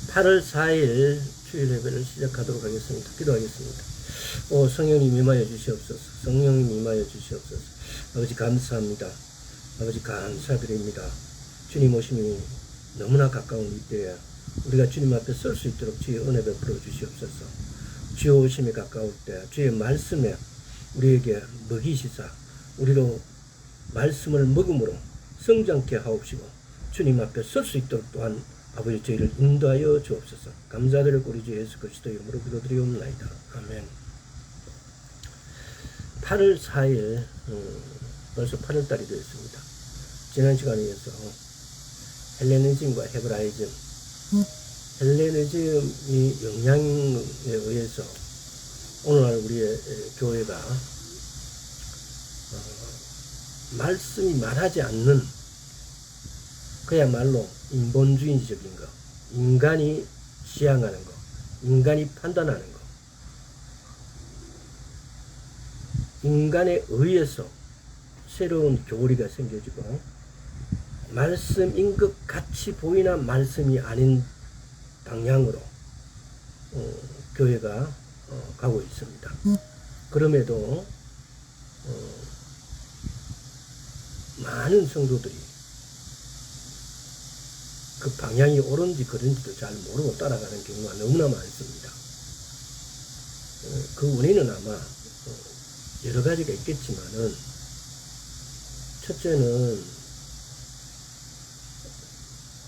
8월 4일 주일 예배를 시작하도록 하겠습니다. 기도하겠습니다. 성령님 임하여 주시옵소서. 성령님 임하여 주시옵소서. 아버지 감사합니다. 아버지 감사드립니다. 주님 오심이 너무나 가까운 이때에 우리가 주님 앞에 설 수 있도록 주의 은혜 베풀어 주시옵소서. 주의 오심이 가까울 때 주의 말씀에 우리에게 먹이시사 우리로 말씀을 먹음으로 성장케 하옵시고 주님 앞에 설 수 있도록 또한 아버지 저희를 인도하여 주옵소서. 감사드리고 우리 주 예수 그리스도 이름으로 기도드리옵나이다. 아멘. 8월 4일 벌써 8월달이 되었습니다. 지난 시간에서 헬레니즘과 헤브라이즘, 헬레니즘이 영향에 의해서 오늘날 우리의 교회가 말씀이 말하지 않는 그야말로 인본주의적인 거, 인간이 지향하는 거, 인간이 판단하는 거, 인간에 의해서 새로운 교리가 생겨지고 말씀인 것 같이 보이나 말씀이 아닌 방향으로 교회가 가고 있습니다. 그럼에도 많은 성도들이 그 방향이 옳은지 그른지도 잘 모르고 따라가는 경우가 너무나 많습니다. 그 원인은 아마 여러 가지가 있겠지만은 첫째는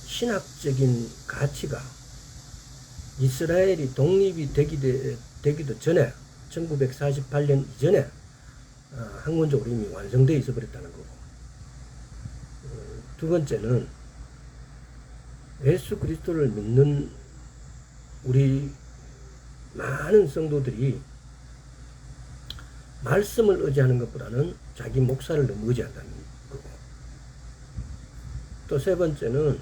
신학적인 가치가 이스라엘이 독립이 되기도 전에 1948년 이전에 학문적으로 이미 완성되어 있어 버렸다는 거고, 두 번째는 예수 그리스도를 믿는 우리 많은 성도들이 말씀을 의지하는 것보다는 자기 목사를 너무 의지한다는 거고, 또 세 번째는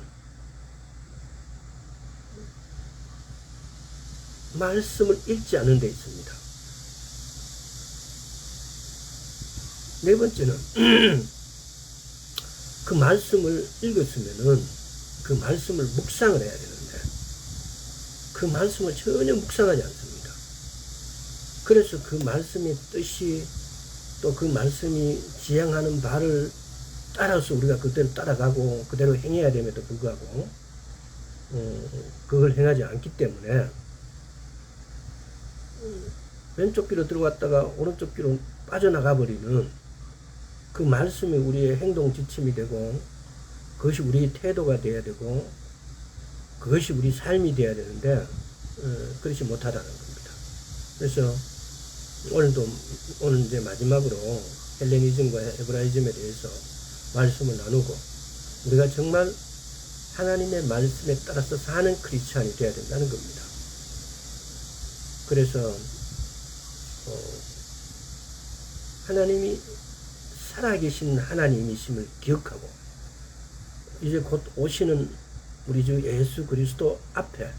말씀을 읽지 않는 데 있습니다. 네 번째는 그 말씀을 읽었으면은 그 말씀을 묵상을 해야 되는데 그 말씀을 전혀 묵상하지 않습니다. 그래서 그 말씀의 뜻이 또 그 말씀이 지향하는 바를 따라서 우리가 그대로 따라가고 그대로 행해야 됨에도 불구하고 그걸 행하지 않기 때문에 왼쪽 귀로 들어갔다가 오른쪽 귀로 빠져나가 버리는 그 말씀이 우리의 행동 지침이 되고 그것이 우리의 태도가 되어야 되고 그것이 우리 삶이 되어야 되는데 그렇지 못하다는 겁니다. 그래서 오늘 이제 마지막으로 헬레니즘과 헤브라이즘에 대해서 말씀을 나누고 우리가 정말 하나님의 말씀에 따라서 사는 크리스찬이 되어야 된다는 겁니다. 그래서 하나님이 살아계신 하나님이심을 기억하고 이제 곧 오시는 우리 주 예수 그리스도 앞에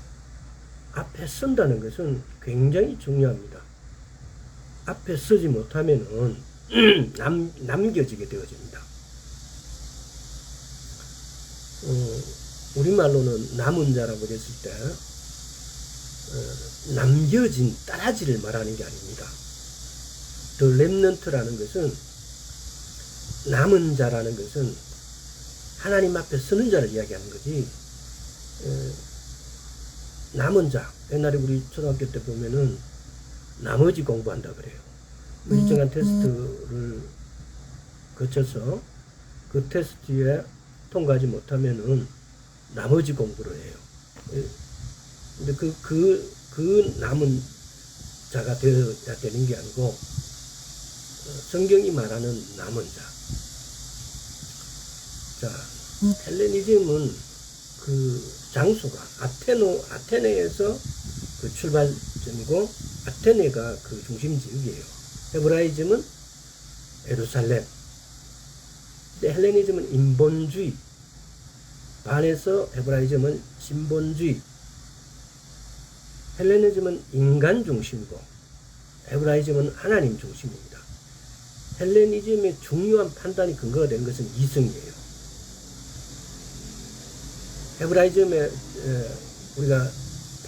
선다는 것은 굉장히 중요합니다. 앞에 서지 못하면은 남겨지게 되어집니다. 우리말로는 남은 자라고 했을 때 남겨진 따라지를 말하는 게 아닙니다. The remnant라는 것은 남은 자라는 것은 하나님 앞에 서는 자를 이야기하는 거지. 남은 자, 옛날에 우리 초등학교 때 보면은 나머지 공부한다 그래요. 일정한 테스트를 거쳐서 그 테스트에 통과하지 못하면은 나머지 공부를 해요. 근데 그 남은 자가 되어야 되는 게 아니고 성경이 말하는 남은 자. 자, 헬레니즘은 그 장소가 아테네에서 그 출발점이고 아테네가 그 중심 지역이에요. 헤브라이즘은 예루살렘. 근데 헬레니즘은 인본주의. 반해서 헤브라이즘은 신본주의. 헬레니즘은 인간 중심이고 헤브라이즘은 하나님 중심입니다. 헬레니즘의 중요한 판단이 근거가 된 것은 이성이에요. 헤브라이즘에 우리가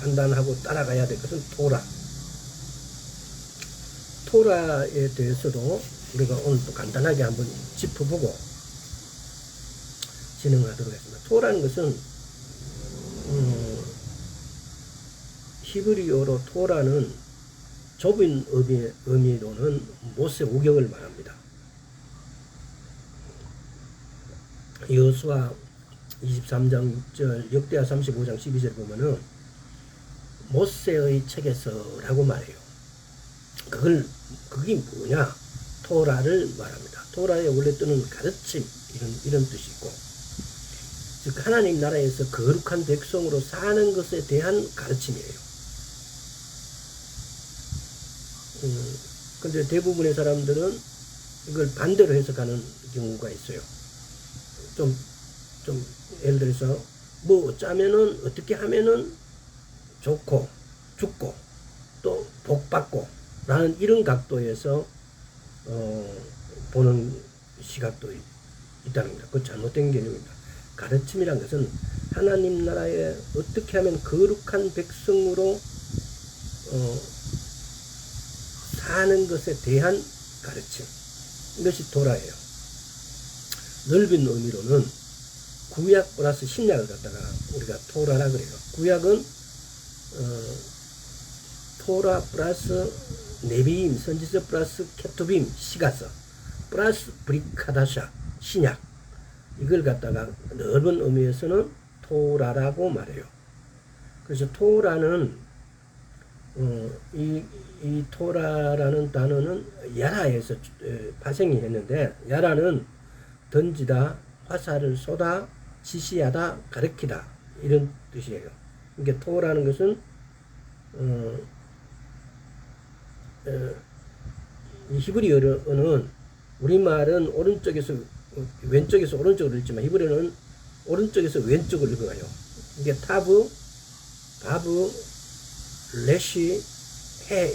판단하고 따라가야 될 것은 토라. 토라에 대해서도 우리가 오늘 또 간단하게 한번 짚어보고 진행하도록 하겠습니다. 토라는 것은 히브리어로 토라는 좁은 의미로는 모세 오경을 말합니다. 여호수아 23장 6절, 역대하 35장 12절 보면은 모세의 책에서라고 말해요. 그게 뭐냐? 토라를 말합니다. 토라의 원래 뜻은 가르침, 이런 뜻이 있고, 즉 하나님 나라에서 거룩한 백성으로 사는 것에 대한 가르침이에요. 근데 대부분의 사람들은 이걸 반대로 해석하는 경우가 있어요. 좀 예를 들어서 뭐 어쩌면은 어떻게 하면은 좋고 죽고 또 복받고 라는 이런 각도에서 보는 시각도 있다는 겁니다. 그건 잘못된 개념입니다. 가르침이란 것은 하나님 나라에 어떻게 하면 거룩한 백성으로 사는 것에 대한 가르침, 이것이 토라예요. 넓은 의미로는 구약 플러스 신약을 갖다가 우리가 토라라 그래요. 구약은 토라 플러스 네비임, 선지서 플러스 케투빔, 시가서 플러스 브리카다샤, 신약, 이걸 갖다가 넓은 의미에서는 토라라고 말해요. 그래서 토라는 이 토라라는 단어는 야라에서 파생이 했는데, 야라는 던지다, 화살을 쏘다, 지시하다, 가르치다, 이런 뜻이에요. 이게 토라는 것은 이 히브리어는 우리말은 오른쪽에서 왼쪽에서 오른쪽으로 읽지만 히브리어는 오른쪽에서 왼쪽으로 읽어요. 이게 타브, 바브, 레시, 해,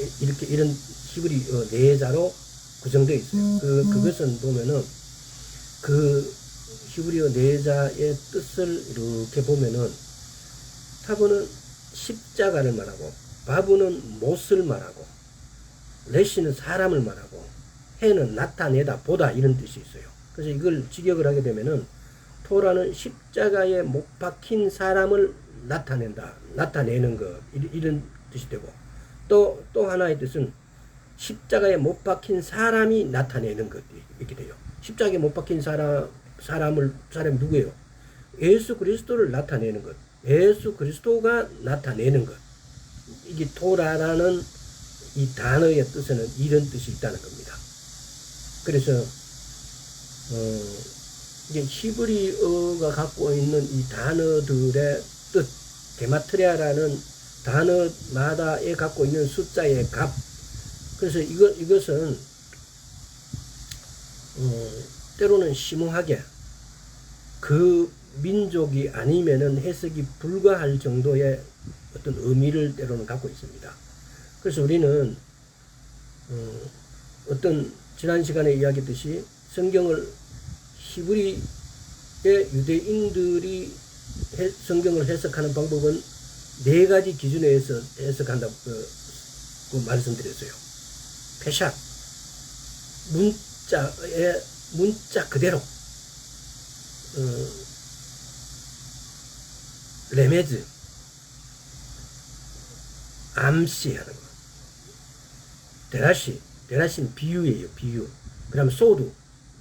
이런 히브리어 네자로 구성되어 있어요. 그것은 보면은 그 히브리어 네자의 뜻을 이렇게 보면은 타브는 십자가를 말하고, 바브는 못을 말하고, 레시는 사람을 말하고, 해는 나타내다, 보다, 이런 뜻이 있어요. 그래서 이걸 직역을 하게 되면은 토라는 십자가에 못 박힌 사람을 나타내는 것, 이런 뜻이 되고, 또 하나의 뜻은 십자가에 못 박힌 사람이 나타내는 것, 이렇게 돼요. 십자가에 못 박힌 사람이 누구예요? 예수 그리스도를 나타내는 것, 예수 그리스도가 나타내는 것. 이게 토라라는 이 단어의 뜻에는 이런 뜻이 있다는 겁니다. 그래서 이게 히브리어가 갖고 있는 이 단어들의 뜻, 게마트리아라는 단어마다에 갖고 있는 숫자의 값. 그래서 이것은 때로는 심오하게 그 민족이 아니면은 해석이 불가할 정도의 어떤 의미를 때로는 갖고 있습니다. 그래서 우리는 어떤 지난 시간에 이야기했듯이 성경을 히브리의 유대인들이 성경을 해석하는 방법은 4가지 기준에 의해서 해석한다고 말씀드렸어요. 페샷, 문자 그대로, 레메즈, 암시하는 거, 데라시는 비유예요, 비유. 그 다음에 소드,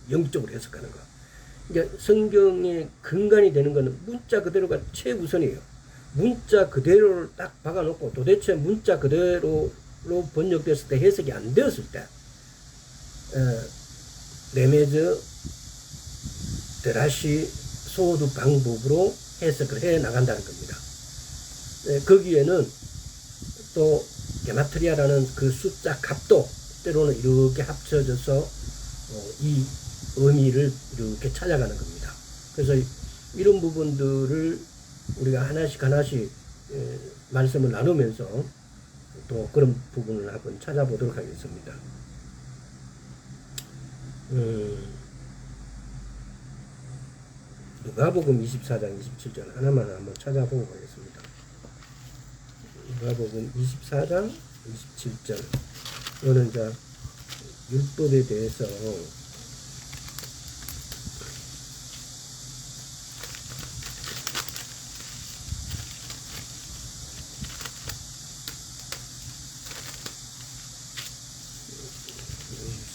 영적으로 해석하는 거. 그러니까 성경의 근간이 되는 것은 문자 그대로가 최우선이에요. 문자 그대로를 딱 박아놓고 도대체 문자 그대로로 번역됐을 때, 해석이 안 되었을 때, 레메즈, 데라시, 소드 방법으로 해석을 해 나간다는 겁니다. 거기에는 또 게마트리아라는 그 숫자 값도 때로는 이렇게 합쳐져서 이 의미를 이렇게 찾아가는 겁니다. 그래서 이런 부분들을 우리가 하나씩 말씀을 나누면서 또 그런 부분을 한번 찾아보도록 하겠습니다. 누가복음 24장 27절 하나만 한번 찾아보고 가겠습니다. 마가복음 24장 27절. 이거는 이제 율법에 대해서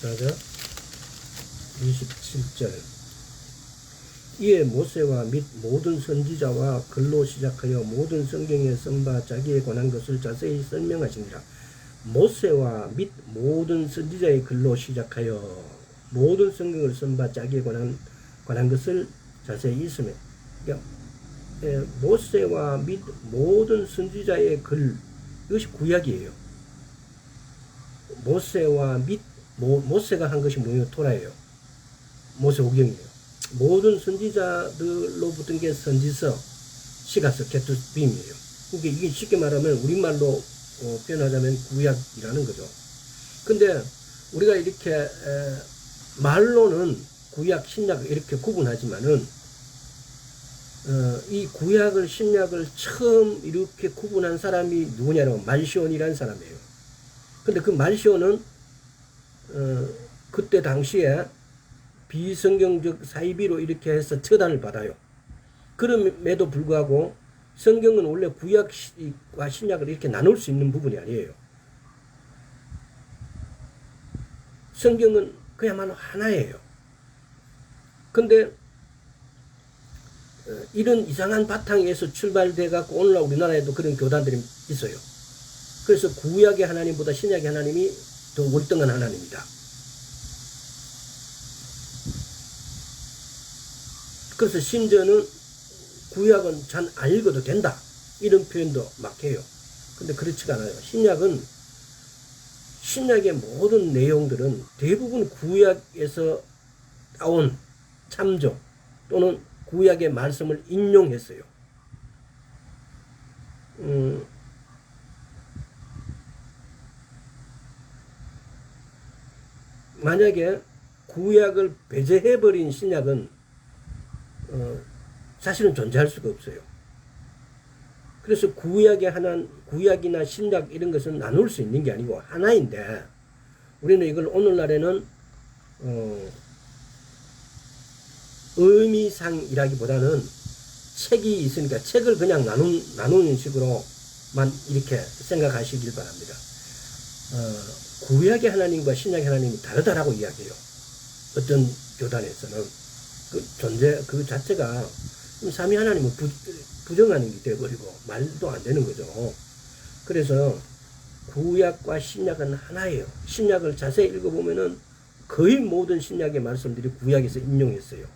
자, 27절. 이에 모세와 및 모든 선지자와 글로 시작하여 모든 성경에 쓴 바 자기에 관한 것을 자세히 설명하시니라. 모세와 및 모든 선지자의 글로 시작하여 모든 성경을 쓴 바 자기에 관한 것을 자세히 있으며, 그러니까 모세와 및 모든 선지자의 글, 이것이 구약이에요. 모세와 및 모세가 한 것이 뭐예요? 토라예요. 모세오경이에요. 모든 선지자들로부터 게 선지서, 시가서, 게투빔이에요. 그러니까 이게 쉽게 말하면 우리말로 표현하자면 구약이라는 거죠. 근데 우리가 이렇게 말로는 구약, 신약 이렇게 구분하지만은 이 구약을, 신약을 처음 이렇게 구분한 사람이 누구냐면 말시온이라는 사람이에요. 근데 그 말시온은 그때 당시에 비성경적 사이비로 이렇게 해서 처단을 받아요. 그럼에도 불구하고 성경은 원래 구약과 신약을 이렇게 나눌 수 있는 부분이 아니에요. 성경은 그야말로 하나예요. 근데 이런 이상한 바탕에서 출발돼 갖고 오늘날 우리나라에도 그런 교단들이 있어요. 그래서 구약의 하나님보다 신약의 하나님이 더 월등한 하나님이다. 그래서 심지어는 구약은 잘 안 읽어도 된다, 이런 표현도 막 해요. 근데 그렇지가 않아요. 신약의 모든 내용들은 대부분 구약에서 따온 참조 또는 구약의 말씀을 인용했어요. 만약에 구약을 배제해버린 신약은 사실은 존재할 수가 없어요. 그래서 구약이나 신약 이런 것은 나눌 수 있는 게 아니고 하나인데, 우리는 이걸 오늘날에는 의미상이라기보다는 책이 있으니까 책을 그냥 나누는 식으로만 이렇게 생각하시길 바랍니다. 구약의 하나님과 신약의 하나님이 다르다라고 이야기해요. 어떤 교단에서는 그 자체가 삼위 하나님은 부정하는 게 되어버리고 말도 안 되는 거죠. 그래서 구약과 신약은 하나예요. 신약을 자세히 읽어보면은 거의 모든 신약의 말씀들이 구약에서 인용했어요.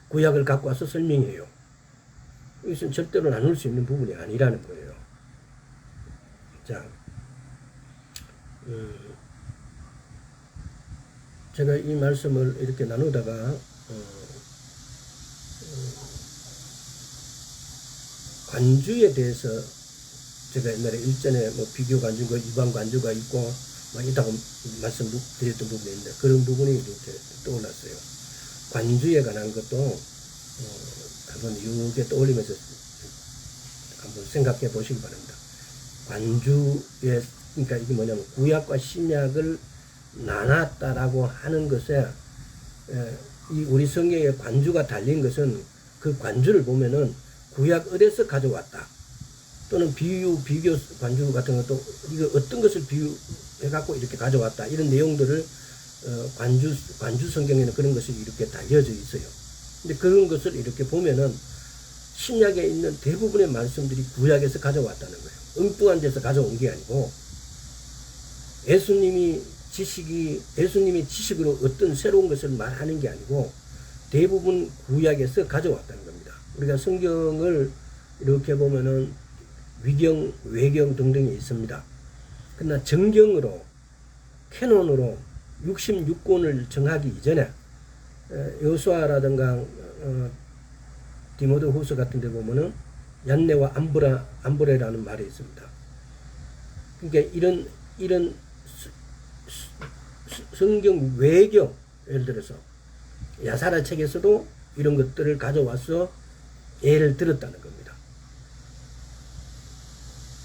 구약을 갖고 와서 설명해요. 이것은 절대로 나눌 수 있는 부분이 아니라는 거예요. 자, 제가 이 말씀을 이렇게 나누다가 관주에 대해서 제가 옛날에 일전에 뭐 비교 관주가 일반 관주가 있고 막 있다고 말씀드렸던 부분이 있는데, 그런 부분이 이렇게 떠올랐어요. 관주에 관한 것도 한번 이렇게 떠올리면서 한번 생각해 보시기 바랍니다. 관주에, 그러니까 이게 뭐냐면 구약과 신약을 나눴다라고 하는 것에 이 우리 성경에 관주가 달린 것은 그 관주를 보면은 구약 어디서 가져왔다, 또는 비교 관주 같은 것도 이거 어떤 것을 비유해 갖고 이렇게 가져왔다, 이런 내용들을 관주 성경에는 그런 것이 이렇게 달려져 있어요. 근데 그런 것을 이렇게 보면은 신약에 있는 대부분의 말씀들이 구약에서 가져왔다는 거예요. 엉뚱한 데서 가져온 게 아니고, 예수님의 지식으로 어떤 새로운 것을 말하는 게 아니고 대부분 구약에서 가져왔다는 겁니다. 우리가 성경을 이렇게 보면은 위경, 외경 등등이 있습니다. 그러나 정경으로, 캐논으로 66권을 정하기 이전에 여호수아라든가 디모데 후서 같은 데 보면은 얀네와 암브레라는 말이 있습니다. 그러니까 이런 성경 외경, 예를 들어서 야사라 책에서도 이런 것들을 가져와서 예를 들었다는 겁니다.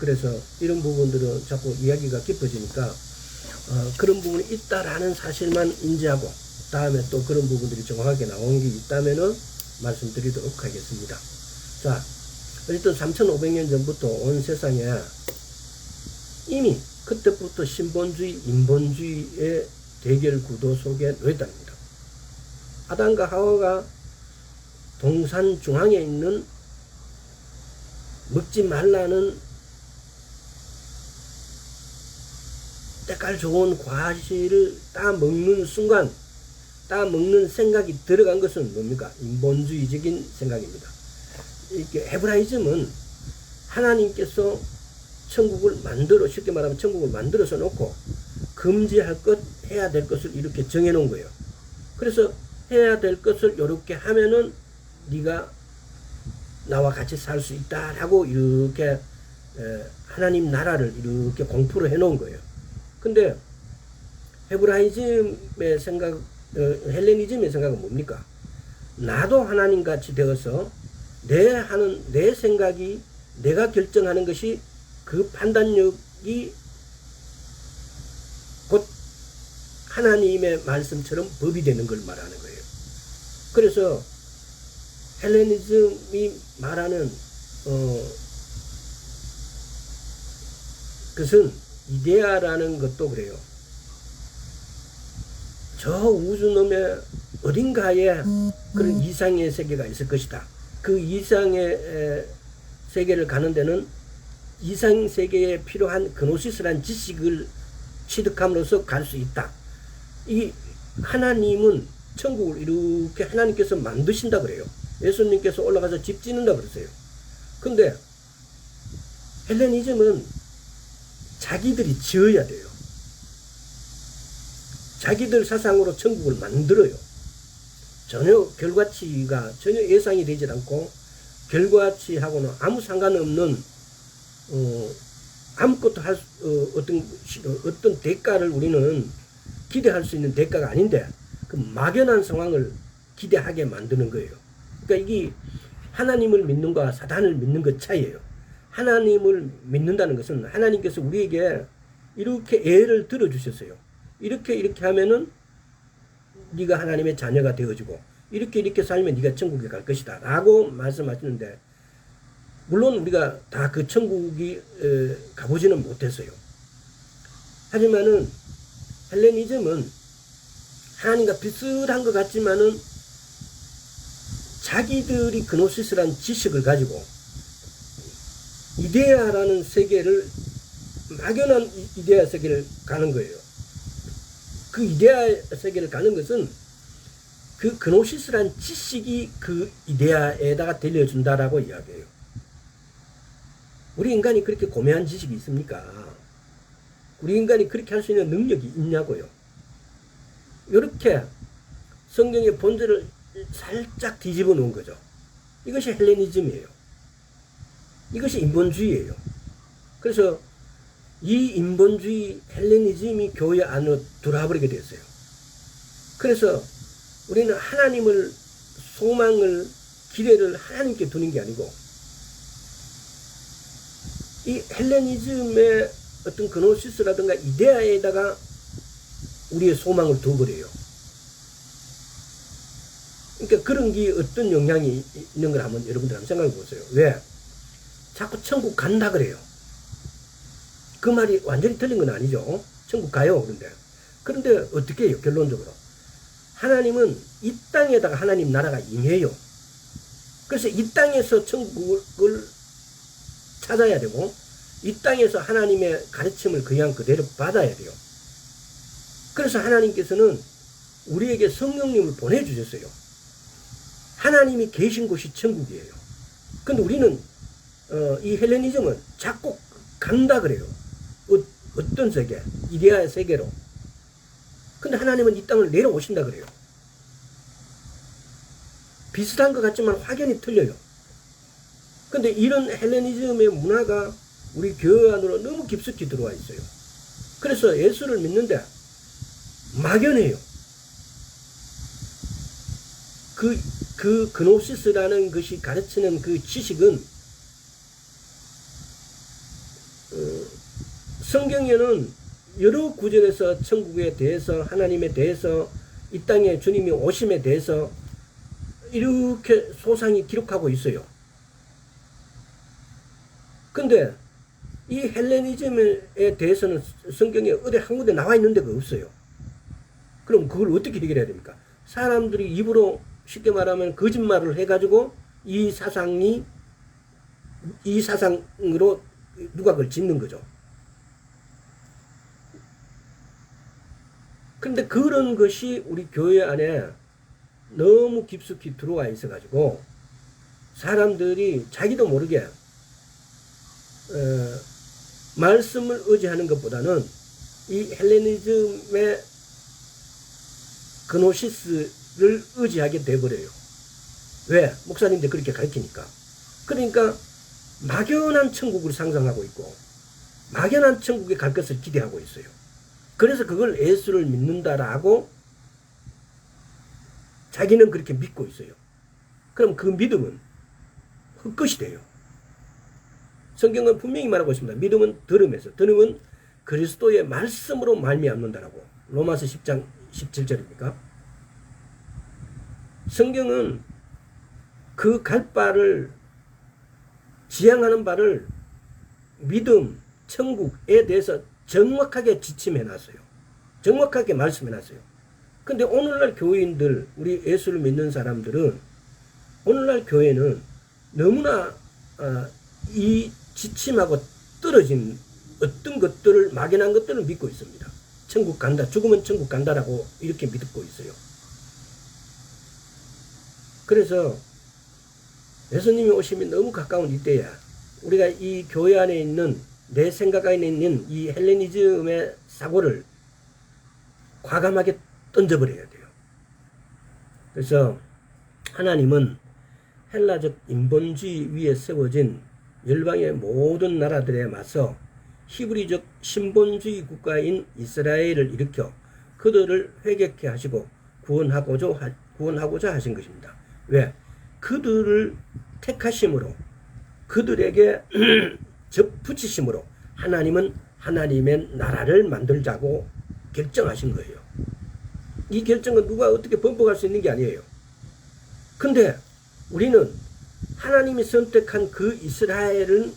그래서 이런 부분들은 자꾸 이야기가 깊어지니까 그런 부분이 있다라는 사실만 인지하고 다음에 또 그런 부분들이 정확하게 나온 게 있다면은 말씀드리도록 하겠습니다. 자, 어쨌든 3500년 전부터 온 세상에 이미 그때부터 신본주의, 인본주의의 대결 구도 속에 놓였답니다. 아담과 하와가 동산 중앙에 있는 먹지 말라는 때깔 좋은 과실을 따먹는 순간 따먹는 생각이 들어간 것은 뭡니까? 인본주의적인 생각입니다. 이렇게 헤브라이즘은 하나님께서 천국을 쉽게 말하면 천국을 만들어서 놓고 금지할 것, 해야 될 것을 이렇게 정해 놓은 거예요. 그래서 해야 될 것을 이렇게 하면은 네가 나와 같이 살 수 있다라고 이렇게 하나님 나라를 이렇게 공포를 해 놓은 거예요. 근데 헤브라이즘의 생각, 헬레니즘의 생각은 뭡니까? 나도 하나님 같이 되어서 내 생각이 내가 결정하는 것이 그 판단력이 곧 하나님의 말씀처럼 법이 되는 걸 말하는 거예요. 그래서 헬레니즘이 말하는 그것은 이데아라는 것도 그래요. 저 우주놈의 어딘가에 그런 이상의 세계가 있을 것이다. 그 이상의 세계를 가는 데는 이상 세계에 필요한 그노시스란 지식을 취득함으로써 갈 수 있다. 이 하나님은 천국을 이렇게 하나님께서 만드신다 그래요. 예수님께서 올라가서 집 짓는다 그러세요. 근데 헬레니즘은 자기들이 지어야 돼요. 자기들 사상으로 천국을 만들어요. 전혀 결과치가 전혀 예상이 되지 않고 결과치하고는 아무 상관없는 아무것도 어떤 대가를 우리는 기대할 수 있는 대가가 아닌데 그 막연한 상황을 기대하게 만드는 거예요. 그러니까 이게 하나님을 믿는 것과 사단을 믿는 것 차이예요. 하나님을 믿는다는 것은 하나님께서 우리에게 이렇게 예를 들어주셨어요. 이렇게 하면은 네가 하나님의 자녀가 되어지고 이렇게 살면 네가 천국에 갈 것이다 라고 말씀하시는데 물론 우리가 다 그 천국이 가보지는 못했어요. 하지만은 헬레니즘은 하나님과 비슷한 것 같지만은 자기들이 그노시스란 지식을 가지고 이데아라는 세계를 막연한 이데아 세계를 가는 거예요. 그 이데아 세계를 가는 것은 그 그노시스란 지식이 그 이데아에다가 들려준다라고 이야기해요. 우리 인간이 그렇게 고매한 지식이 있습니까? 우리 인간이 그렇게 할 수 있는 능력이 있냐고요. 이렇게 성경의 본질을 살짝 뒤집어 놓은 거죠. 이것이 헬레니즘이에요. 이것이 인본주의예요. 그래서 이 인본주의 헬레니즘이 교회 안으로 들어와버리게 됐어요. 그래서 우리는 하나님을 소망을 기대를 하나님께 두는 게 아니고 이 헬레니즘의 어떤 그노시스라든가 이데아에다가 우리의 소망을 두어버려요. 그러니까 그런 게 어떤 영향이 있는 걸 한번 여러분들 한번 생각해 보세요. 왜? 자꾸 천국 간다 그래요. 그 말이 완전히 틀린 건 아니죠. 천국 가요. 그런데 어떻게 해요? 결론적으로. 하나님은 이 땅에다가 하나님 나라가 임해요. 그래서 이 땅에서 천국을 찾아야 되고 이 땅에서 하나님의 가르침을 그냥 그대로 받아야 돼요. 그래서 하나님께서는 우리에게 성령님을 보내주셨어요. 하나님이 계신 곳이 천국이에요. 근데 우리는 이 헬레니즘은 자꾸 간다 그래요. 어떤 세계? 이데아의 세계로. 근데 하나님은 이 땅을 내려오신다 그래요. 비슷한 것 같지만 확연히 틀려요. 근데 이런 헬레니즘의 문화가 우리 교회 안으로 너무 깊숙이 들어와 있어요. 그래서 예수를 믿는데 막연해요. 그 그노시스라는 것이 가르치는 그 지식은 성경에는 여러 구절에서 천국에 대해서, 하나님에 대해서, 이 땅에 주님이 오심에 대해서 이렇게 소상히 기록하고 있어요. 근데 이 헬레니즘에 대해서는 성경에 어디 한 군데 나와 있는 데가 없어요. 그럼 그걸 어떻게 해결해야 됩니까? 사람들이 입으로 쉽게 말하면 거짓말을 해가지고 이 사상으로 누각을 짓는 거죠. 근데 그런 것이 우리 교회 안에 너무 깊숙이 들어와 있어가지고 사람들이 자기도 모르게 말씀을 의지하는 것보다는 이 헬레니즘의 그노시스를 의지하게 돼버려요. 왜? 목사님들 그렇게 가르치니까. 그러니까 막연한 천국을 상상하고 있고 막연한 천국에 갈 것을 기대하고 있어요. 그래서 그걸 예수를 믿는다라고 자기는 그렇게 믿고 있어요. 그럼 그 믿음은 헛것이 돼요. 성경은 분명히 말하고 있습니다. 믿음은 들음에서, 들음은 그리스도의 말씀으로 말미암는다라고. 로마서 10장 17절입니까? 성경은 그 갈 바를, 지향하는 바를 믿음, 천국에 대해서 정확하게 지침해놨어요. 정확하게 말씀해놨어요. 근데 오늘날 교인들, 우리 예수를 믿는 사람들은, 오늘날 교회는 너무나 이 지침하고 떨어진 어떤 것들을, 막연한 것들을 믿고 있습니다. 천국 간다, 죽으면 천국 간다라고 이렇게 믿고 있어요. 그래서 예수님이 오심이 너무 가까운 이때야 우리가 이 교회 안에 있는, 내 생각 안에 있는 이 헬레니즘의 사고를 과감하게 던져버려야 돼요. 그래서 하나님은 헬라적 인본주의 위에 세워진 열방의 모든 나라들에 맞서 히브리적 신본주의 국가인 이스라엘을 일으켜 그들을 회개케 하시고 구원하고자 하신 것입니다. 왜? 그들을 택하심으로, 그들에게 붙이심으로 하나님은 하나님의 나라를 만들자고 결정하신 거예요. 이 결정은 누가 어떻게 번복할 수 있는 게 아니에요. 근데 우리는 하나님이 선택한 그 이스라엘은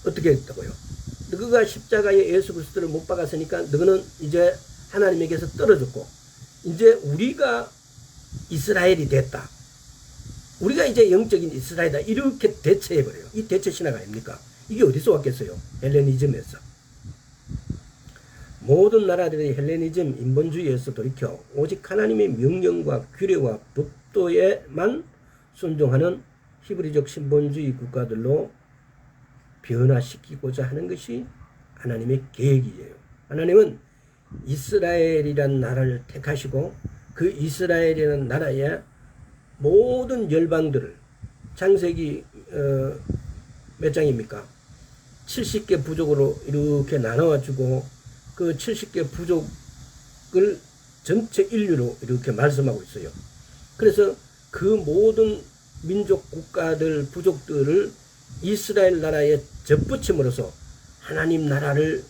어떻게 했다고요? 너가 십자가에 예수 그리스도를 못 박았으니까 너는 이제 하나님에게서 떨어졌고 이제 우리가 이스라엘이 됐다. 우리가 이제 영적인 이스라엘이다. 이렇게 대체해버려요. 이 대체 신화가 아닙니까? 이게 어디서 왔겠어요? 헬레니즘에서. 모든 나라들이 헬레니즘 인본주의에서 돌이켜 오직 하나님의 명령과 규례와 법도에만 순종하는 히브리적 신본주의 국가들로 변화시키고자 하는 것이 하나님의 계획이에요. 하나님은 이스라엘이라는 나라를 택하시고 그 이스라엘이라는 나라의 모든 열방들을, 창세기 몇 장입니까? 70개 부족으로 이렇게 나눠주고 그 70개 부족을 전체 인류로 이렇게 말씀하고 있어요. 그래서 그 모든 민족, 국가들, 부족들을 이스라엘 나라에 접붙임으로써 하나님 나라를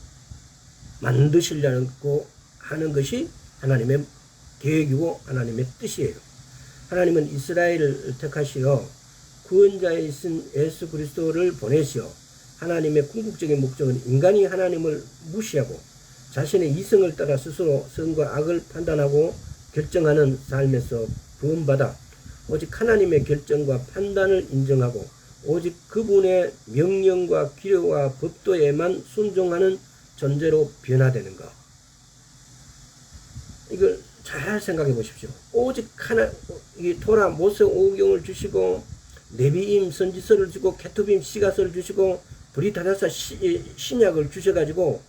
만드시려고 하는 것이 하나님의 계획이고 하나님의 뜻이에요. 하나님은 이스라엘을 택하시어 구원자이신 예수 그리스도를 보내시어 하나님의 궁극적인 목적은 인간이 하나님을 무시하고 자신의 이성을 따라 스스로 선과 악을 판단하고 결정하는 삶에서 구원받아 오직 하나님의 결정과 판단을 인정하고 오직 그분의 명령과 규례와 법도에만 순종하는 존재로 변화되는 것. 이걸 잘 생각해 보십시오. 오직 이 토라 모세 오경을 주시고 네비임 선지서를 주고 케투빔 시가서를 주시고 브리타나사 신약을 주셔가지고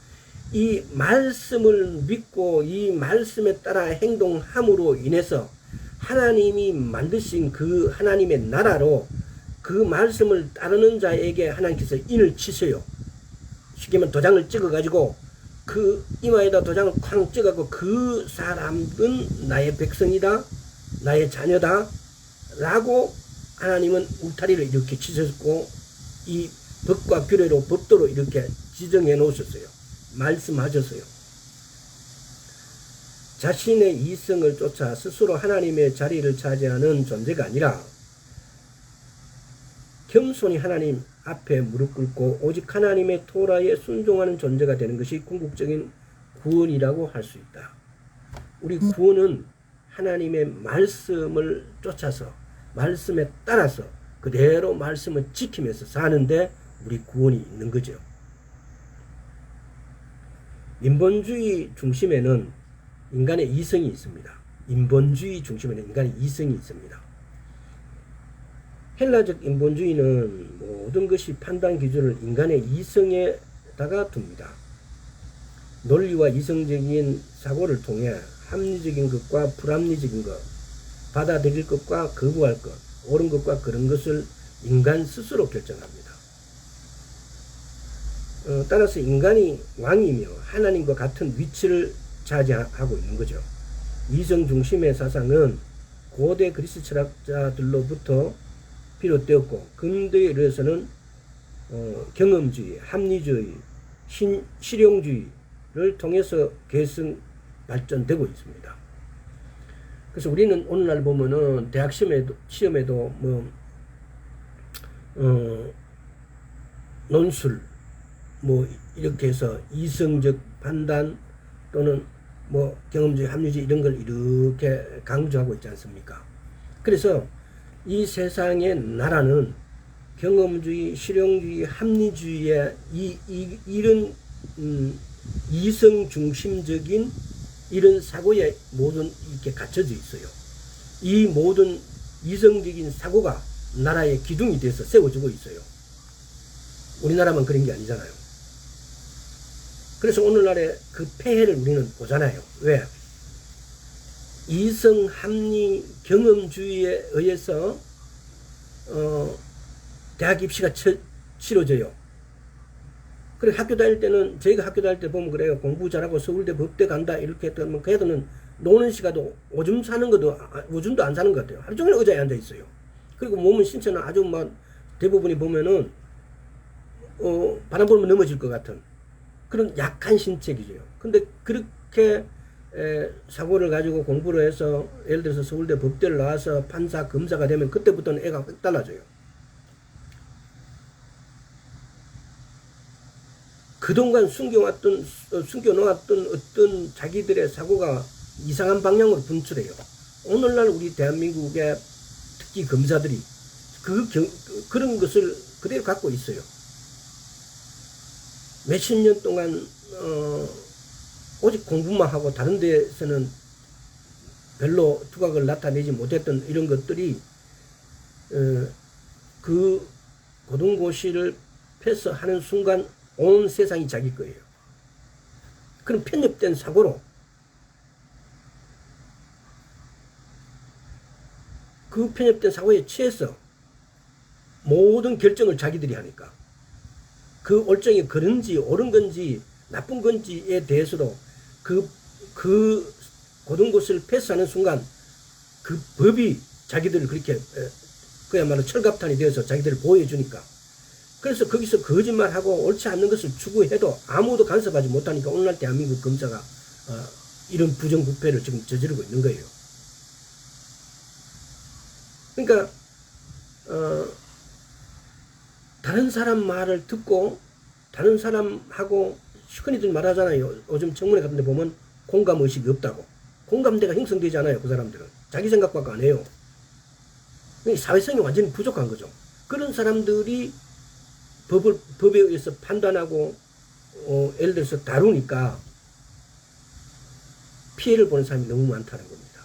이 말씀을 믿고 이 말씀에 따라 행동함으로 인해서 하나님이 만드신 그 하나님의 나라로 그 말씀을 따르는 자에게 하나님께서 인을 치세요. 쉽게 말하면 도장을 찍어가지고 그 이마에다 도장을 쾅 찍어갖고 그 사람은 나의 백성이다, 나의 자녀다 라고 하나님은 울타리를 이렇게 치셨고 이 법과 규례로 법도로 이렇게 지정해 놓으셨어요. 말씀하셔서요. 자신의 이성을 쫓아 스스로 하나님의 자리를 차지하는 존재가 아니라 겸손히 하나님 앞에 무릎 꿇고 오직 하나님의 토라에 순종하는 존재가 되는 것이 궁극적인 구원이라고 할 수 있다. 우리 구원은 하나님의 말씀을 쫓아서 말씀에 따라서 그대로 말씀을 지키면서 사는데 우리 구원이 있는 거죠. 인본주의 중심에는 인간의 이성이 있습니다. 인본주의 중심에는 인간의 이성이 있습니다. 헬라적 인본주의는 모든 것이 판단 기준을 인간의 이성에다가 둡니다. 논리와 이성적인 사고를 통해 합리적인 것과 불합리적인 것, 받아들일 것과 거부할 것, 옳은 것과 그런 것을 인간 스스로 결정합니다. 따라서 인간이 왕이며 하나님과 같은 위치를 차지하고 있는 거죠. 이성 중심의 사상은 고대 그리스 철학자들로부터 비롯되었고 근대에 이르러서는 경험주의, 합리주의, 실용주의를 통해서 계승 발전되고 있습니다. 그래서 우리는 오늘날 보면은 대학 시험에도 논술 이렇게 해서 이성적 판단 또는 경험주의, 합리주의 이런 걸 이렇게 강조하고 있지 않습니까? 그래서 이 세상의 나라는 경험주의, 실용주의, 합리주의의 이런 이성 중심적인 이런 사고에 모든 이렇게 갖춰져 있어요. 이 모든 이성적인 사고가 나라의 기둥이 돼서 세워지고 있어요. 우리나라만 그런 게 아니잖아요. 그래서 오늘날의 그 폐해를 우리는 보잖아요. 왜? 이성, 합리, 경험주의에 의해서 대학 입시가 치러져요. 그리고 학교 다닐 때는 저희가 학교 다닐 때 보면 그래요. 공부 잘하고 서울대 법대 간다 이렇게 했더니 그 애들은 노는 시간도 오줌 사는 것도 오줌도 안 사는 것 같아요. 하루 종일 의자에 앉아 있어요. 그리고 몸은 신체는 아주 대부분이 보면은 바람 불면 넘어질 것 같은 그런 약한 신체기죠. 근데 그렇게 사고를 가지고 공부를 해서 예를 들어서 서울대 법대를 나와서 판사, 검사가 되면 그때부터는 애가 확 달라져요. 그동안 숨겨놓았던 어떤 자기들의 사고가 이상한 방향으로 분출해요. 오늘날 우리 대한민국의 특히 검사들이 그런 것을 그대로 갖고 있어요. 몇십 년 동안 오직 공부만 하고 다른 데서는 별로 두각을 나타내지 못했던 이런 것들이 그 고등고시를 패스하는 순간 온 세상이 자기 거예요. 그런 편협된 사고로 그 편협된 사고에 취해서 모든 결정을 자기들이 하니까 그 올정이 그런지 옳은 건지 나쁜 건지에 대해서도 그 고등고시를 패스하는 순간 그 법이 자기들을 그렇게 그야말로 철갑탄이 되어서 자기들을 보호해 주니까 그래서 거기서 거짓말하고 옳지 않는 것을 추구해도 아무도 간섭하지 못하니까 오늘날 대한민국 검사가 이런 부정부패를 지금 저지르고 있는 거예요. 그러니까 다른 사람 말을 듣고 다른 사람하고 흔히들 말하잖아요. 요즘 청문회 같은 데 보면 공감의식이 없다고. 공감대가 형성되지 않아요. 그 사람들은. 자기 생각밖에 안 해요. 사회성이 완전히 부족한 거죠. 그런 사람들이 법에 의해서 판단하고 예를 들어서 다루니까 피해를 보는 사람이 너무 많다는 겁니다.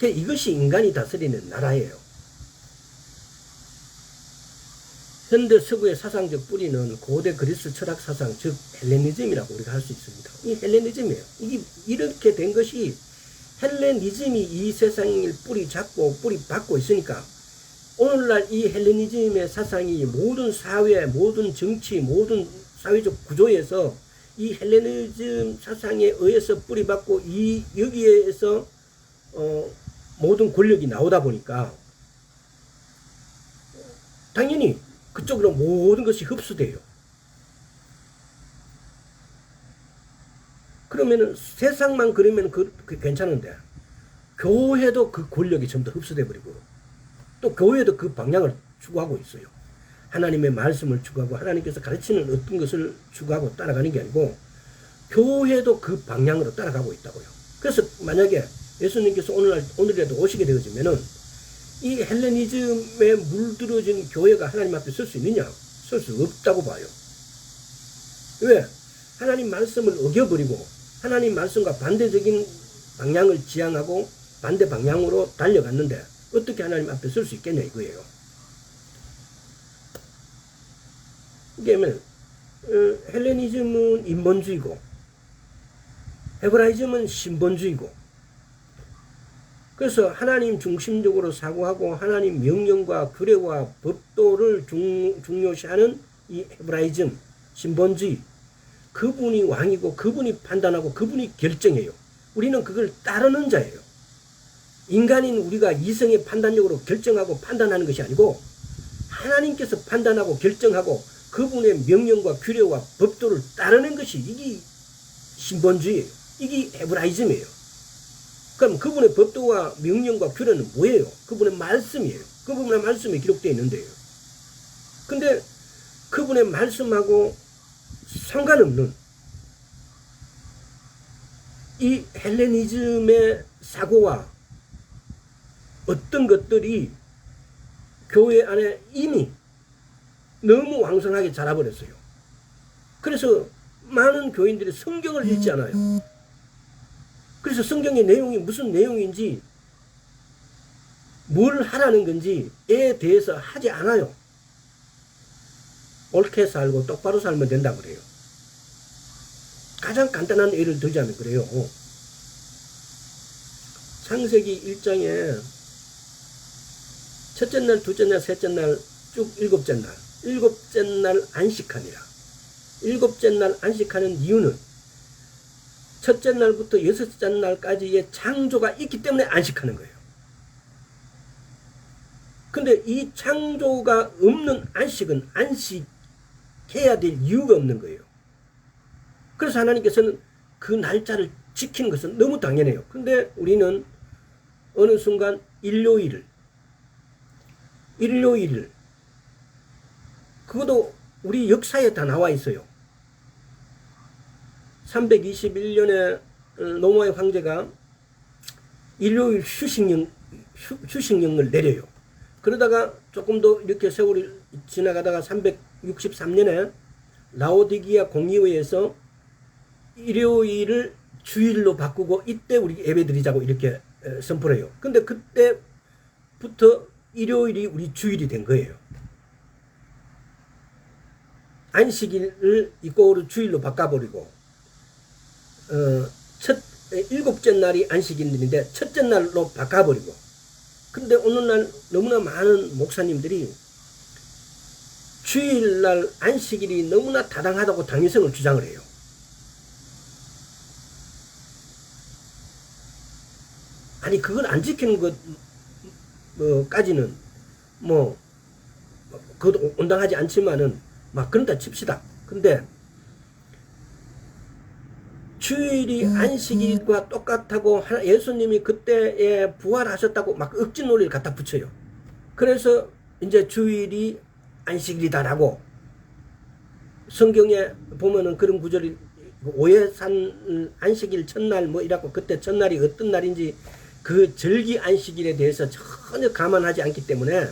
이것이 인간이 다스리는 나라예요. 현대 서구의 사상적 뿌리는 고대 그리스 철학 사상, 즉 헬레니즘이라고 우리가 할 수 있습니다. 이 헬레니즘이에요. 이게 이렇게 된 것이 헬레니즘이 이 세상을 뿌리 잡고 뿌리 받고 있으니까 오늘날 이 헬레니즘의 사상이 모든 사회, 모든 정치, 모든 사회적 구조에서 이 헬레니즘 사상에 의해서 뿌리받고 여기에서 모든 권력이 나오다 보니까 당연히 그쪽으로 모든 것이 흡수돼요. 그러면은 세상만 그러면 그 괜찮은데 교회도 그 권력이 전부 다 흡수돼 버리고 또 교회도 그 방향을 추구하고 있어요. 하나님의 말씀을 추구하고 하나님께서 가르치는 어떤 것을 추구하고 따라가는 게 아니고 교회도 그 방향으로 따라가고 있다고요. 그래서 만약에 예수님께서 오늘이라도 오시게 되어지면은 이 헬레니즘에 물들어진 교회가 하나님 앞에 설 수 있느냐? 설 수 없다고 봐요. 왜? 하나님 말씀을 어겨버리고 하나님 말씀과 반대적인 방향을 지향하고 반대 방향으로 달려갔는데 어떻게 하나님 앞에 설 수 있겠냐 이거예요. 그러면 헬레니즘은 인본주의고 헤브라이즘은 신본주의고 그래서 하나님 중심적으로 사고하고 하나님 명령과 규례와 법도를 중요시하는 이 헤브라이즘 신본주의 그분이 왕이고 그분이 판단하고 그분이 결정해요. 우리는 그걸 따르는 자예요. 인간인 우리가 이성의 판단력으로 결정하고 판단하는 것이 아니고 하나님께서 판단하고 결정하고 그분의 명령과 규례와 법도를 따르는 것이 이게 신본주의예요. 이게 헤브라이즘이에요. 그럼 그분의 법도와 명령과 규례는 뭐예요? 그분의 말씀이에요. 그분의 말씀이 기록되어 있는데요. 근데 그분의 말씀하고 상관없는 이 헬레니즘의 사고와 어떤 것들이 교회 안에 이미 너무 왕성하게 자라버렸어요. 그래서 많은 교인들이 성경을 읽지 않아요. 그래서 성경의 내용이 무슨 내용인지 뭘 하라는 건지에 대해서 하지 않아요. 옳게 살고 똑바로 살면 된다고 그래요. 가장 간단한 예를 들자면 그래요. 창세기 1장에 첫째 날, 둘째 날, 셋째 날, 쭉 일곱째 날. 일곱째 날 안식하니라. 일곱째 날 안식하는 이유는 첫째 날부터 여섯째 날까지의 창조가 있기 때문에 안식하는 거예요. 근데 이 창조가 없는 안식은 안식해야 될 이유가 없는 거예요. 그래서 하나님께서는 그 날짜를 지키는 것은 너무 당연해요. 근데 우리는 어느 순간 일요일을 그것도 우리 역사에 다 나와 있어요. 321년에 로마의 황제가 일요일 휴식령을 내려요. 그러다가 조금 더 이렇게 세월이 지나가다가 363년에 라오디기아 공의회에서 일요일을 주일로 바꾸고 이때 우리 예배 드리자고 이렇게 선포를 해요. 근데 그때부터 일요일이 우리 주일이 된 거예요. 안식일을 이꼬르 주일로 바꿔버리고 일곱째 날이 안식일인데 첫째 날로 바꿔버리고 근데 오늘날 너무나 많은 목사님들이 주일날 안식일이 너무나 타당하다고 당위성을 주장을 해요. 아니 그걸 안 지키는 것까지는 그것도 온당하지 않지만은 막 그런다 칩시다. 근데 주일이 안식일과 똑같다고 예수님이 그때에 부활하셨다고 막 억지 논리를 갖다 붙여요. 그래서 이제 주일이 안식일이다라고 성경에 보면은 그런 구절이 오해산 안식일 첫날 이라고 그때 첫날이 어떤 날인지 그 절기 안식일에 대해서 전혀 감안하지 않기 때문에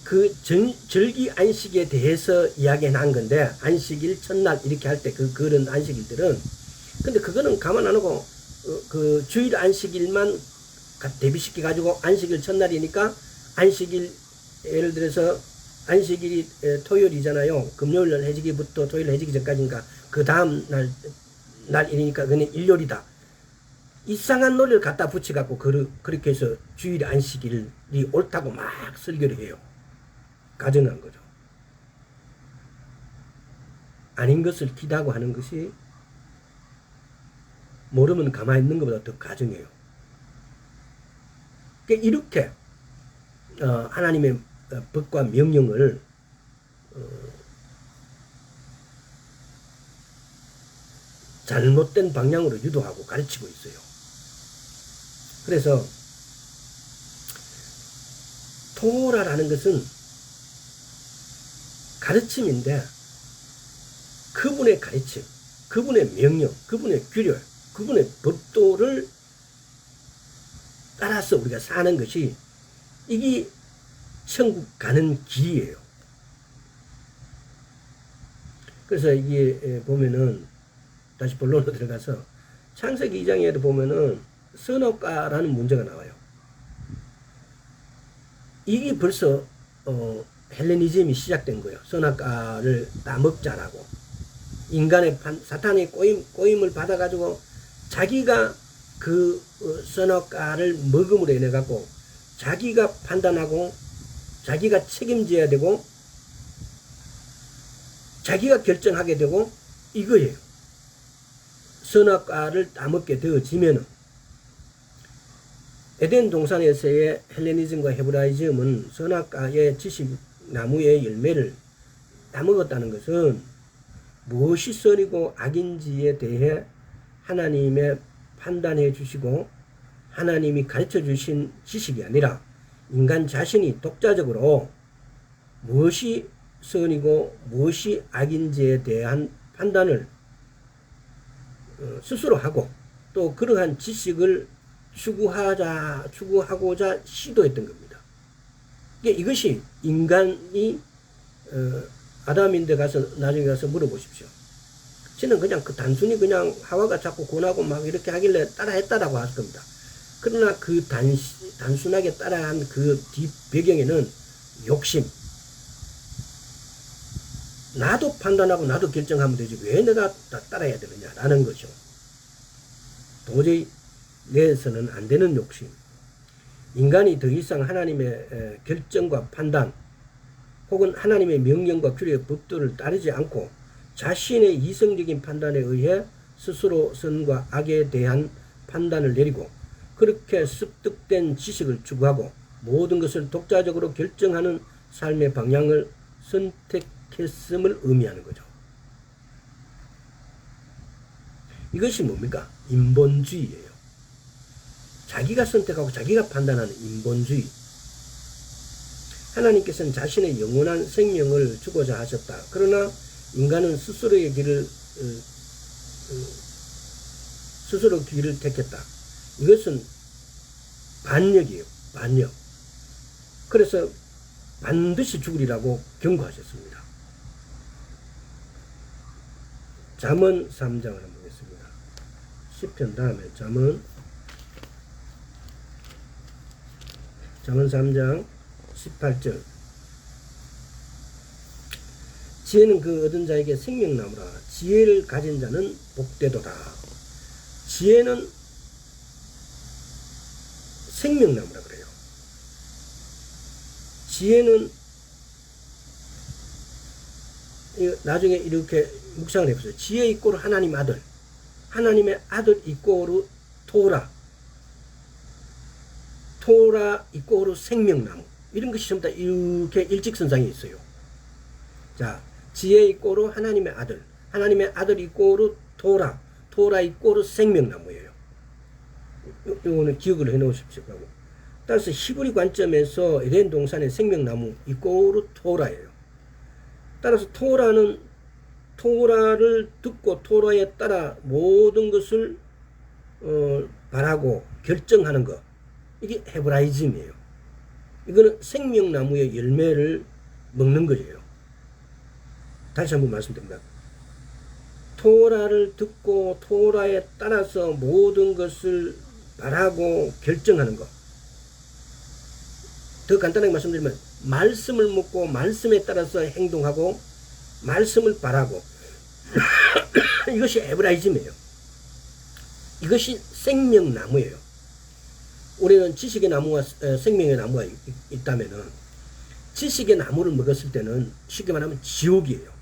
그 절기 안식에 대해서 이야기해 난 건데 안식일 첫날 이렇게 할 때 그런 안식일들은 근데 그거는 감안 안 하고 그 주일 안식일만 대비시켜 가지고 안식일 첫날이니까 안식일 예를 들어서 안식일이 토요일이잖아요. 금요일날 해지기부터 토요일 해지기 전까지니까 그 다음 날이니까 그는 일요일이다. 이상한 논리를 갖다 붙여갖고 그렇게 해서 주일 안식일이 옳다고 막 설교를 해요. 가정한 거죠. 아닌 것을 기다고 하는 것이 모르면 가만히 있는 것보다 더 가정해요. 그러니까 이렇게 하나님의 법과 명령을 잘못된 방향으로 유도하고 가르치고 있어요. 그래서 토라라는 것은 가르침인데 그분의 가르침, 그분의 명령, 그분의 규율, 그분의 법도를 따라서 우리가 사는 것이 이게 천국 가는 길이에요. 그래서 이게 보면은 다시 본론으로 들어가서 창세기 2장에도 보면은 선악과라는 문제가 나와요. 이게 벌써 헬레니즘이 시작된 거예요. 선악과를 따먹자라고. 인간의 사탄의 꼬임을 받아가지고 자기가 그 선악과를 먹음으로 인해 갖고 자기가 판단하고 자기가 책임져야 되고 자기가 결정하게 되고 이거예요. 선악과를 따먹게 되어지면은 에덴 동산에서의 헬레니즘과 헤브라이즘은 선악과의 지식나무의 열매를 따먹었다는 것은 무엇이 선이고 악인지에 대해 하나님의 판단해 주시고 하나님이 가르쳐 주신 지식이 아니라 인간 자신이 독자적으로 무엇이 선이고 무엇이 악인지에 대한 판단을 스스로 하고 또 그러한 지식을 추구하고자 시도했던 겁니다. 이것이 인간이 아담인데 가서 나중에 가서 물어보십시오. 저는 그냥 단순히 그냥 하와가 자꾸 권하고 막 이렇게 하길래 따라했다라고 할 겁니다. 그러나 그 단순하게 따라한 그 뒷 배경에는 욕심. 나도 판단하고 나도 결정하면 되지 왜 내가 따라야 되느냐라는 거죠. 도저히 내에서는 안 되는 욕심. 인간이 더 이상 하나님의 결정과 판단 혹은 하나님의 명령과 규례의 법도를 따르지 않고 자신의 이성적인 판단에 의해 스스로 선과 악에 대한 판단을 내리고 그렇게 습득된 지식을 추구하고 모든 것을 독자적으로 결정하는 삶의 방향을 선택했음을 의미하는 거죠. 이것이 뭡니까? 인본주의예요. 자기가 선택하고 자기가 판단하는 인본주의. 하나님께서는 자신의 영원한 생명을 주고자 하셨다. 그러나 인간은 스스로의 길을 택했다. 이것은 반역이에요. 반역. 그래서 반드시 죽으리라고 경고하셨습니다. 잠언 3장을 한번 보겠습니다. 시편 다음에 잠언 3장 18절. 지혜는 그 얻은 자에게 생명나무라. 지혜를 가진 자는 복되도다. 지혜는 생명나무라 그래요. 지혜는 나중에 이렇게 묵상을 해보세요. 지혜 이꼬르 하나님 아들, 하나님의 아들 이꼬르 토라, 토라 이꼬르 생명나무. 이런 것이 전부 다 이렇게 일직선상에 있어요. 자, 지혜 이꼬르 하나님의 아들, 하나님의 아들 이꼬르 토라, 토라 이꼬르 생명나무예요. 이거는 기억을 해 놓으십시오. 따라서 히브리 관점에서 에덴 동산의 생명나무 이꼬르 토라예요. 따라서 토라를 듣고 토라에 따라 모든 것을 바라고 결정하는 것. 이게 헤브라이즘이에요. 이거는 생명나무의 열매를 먹는 거예요. 다시 한번 말씀드립니다. 토라를 듣고 토라에 따라서 모든 것을 바라고 결정하는 것. 더 간단하게 말씀드리면 말씀을 묻고 말씀에 따라서 행동하고 말씀을 바라고 이것이 헤브라이즘이에요. 이것이 생명나무예요. 우리는 지식의 나무와 생명의 나무가 있다면은 지식의 나무를 먹었을 때는 쉽게 말하면 지옥이에요.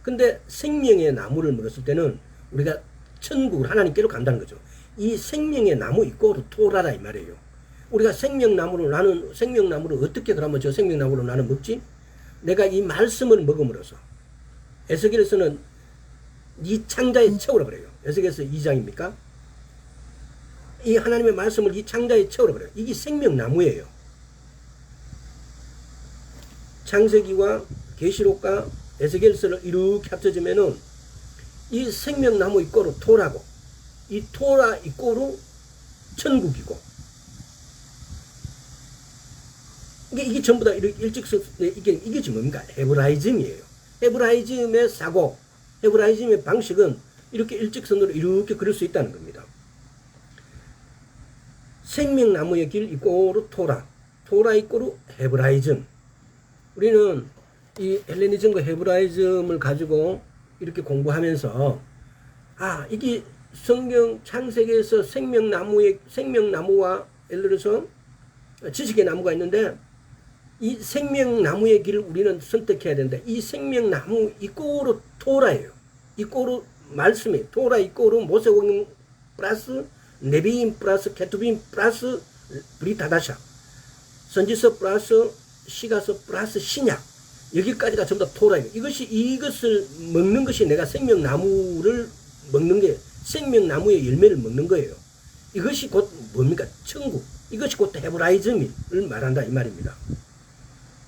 근데 생명의 나무를 먹었을 때는 우리가 천국을 하나님께로 간다는 거죠. 이 생명의 나무 이꼬르 토라라 이 말이에요. 우리가 생명나무를 어떻게 그러면 저 생명나무를 나는 먹지? 내가 이 말씀을 먹음으로써 에스겔에서는 이 창자에 채우라 그래요. 에스겔서 2장입니까? 이 하나님의 말씀을 이 창자에 채우라 그래요. 이게 생명나무예요. 창세기와 계시록과 에스겔서를 이렇게 합쳐지면은 이 생명나무 이꼬로 토라고, 이 토라 이꼬로 천국이고, 이게 전부 다 일직선, 이게 지금 뭡니까? 헤브라이즘이에요. 헤브라이즘의 사고, 헤브라이즘의 방식은 이렇게 일직선으로 이렇게 그릴 수 있다는 겁니다. 생명나무의 길 이꼬로 토라, 토라 이꼬로 헤브라이즘. 우리는 이 헬레니즘과 헤브라이즘을 가지고 이렇게 공부하면서, 아, 이게 성경 창세기에서 생명나무와 예를 들어서 지식의 나무가 있는데, 이 생명나무의 길을 우리는 선택해야 된다. 이 생명나무 이꼬로 토라예요. 이꼬로 말씀이, 토라 이꼬로 모세오경 플러스 네비임 플러스 케투빔 플러스 브리타다샤, 선지서 플러스 시가서 플러스 신약, 여기까지가 전부 다 토라예요. 이것을 먹는 것이 내가 생명나무를 먹는 게, 생명나무의 열매를 먹는 거예요. 이것이 곧 뭡니까? 천국. 이것이 곧 헤브라이즘을 말한다 이 말입니다.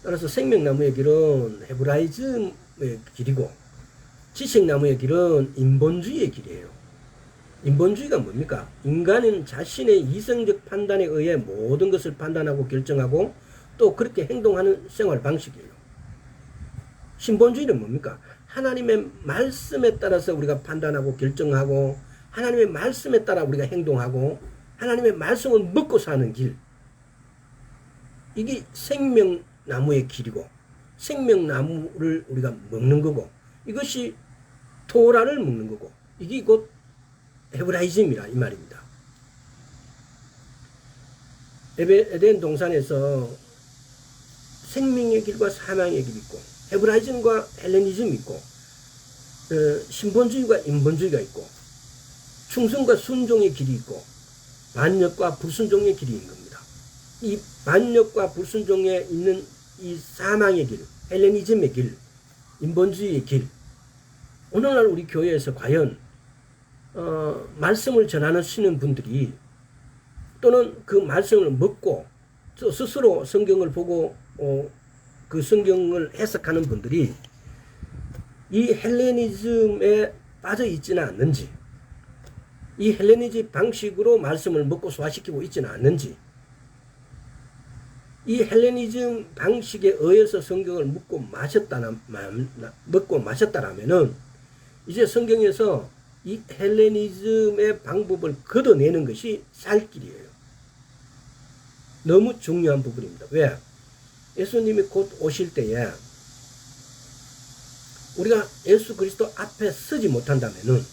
따라서 생명나무의 길은 헤브라이즘의 길이고, 지식나무의 길은 인본주의의 길이에요. 인본주의가 뭡니까? 인간은 자신의 이성적 판단에 의해 모든 것을 판단하고 결정하고 또 그렇게 행동하는 생활 방식이에요. 신본주의는 뭡니까? 하나님의 말씀에 따라서 우리가 판단하고 결정하고, 하나님의 말씀에 따라 우리가 행동하고, 하나님의 말씀을 먹고 사는 길. 이게 생명나무의 길이고, 생명나무를 우리가 먹는 거고, 이것이 토라를 먹는 거고, 이게 곧 헤브라이즘이라 이 말입니다. 에덴 동산에서 생명의 길과 사망의 길이 있고, 헤브라이즘과 헬레니즘이 있고, 신본주의와 인본주의가 있고, 충성과 순종의 길이 있고, 반역과 불순종의 길이 있는 겁니다. 이 반역과 불순종에 있는 이 사망의 길, 헬레니즘의 길, 인본주의의 길, 오늘날 우리 교회에서 과연 말씀을 전하시는 분들이, 또는 그 말씀을 먹고 스스로 성경을 보고 그 성경을 해석하는 분들이 이 헬레니즘에 빠져 있지는 않는지, 이 헬레니즘 방식으로 말씀을 먹고 소화시키고 있지는 않는지, 이 헬레니즘 방식에 의해서 성경을 먹고 마셨다라면은 이제 성경에서 이 헬레니즘의 방법을 걷어내는 것이 살 길이에요. 너무 중요한 부분입니다. 왜? 예수님이 곧 오실 때에 우리가 예수 그리스도 앞에 서지 못한다면은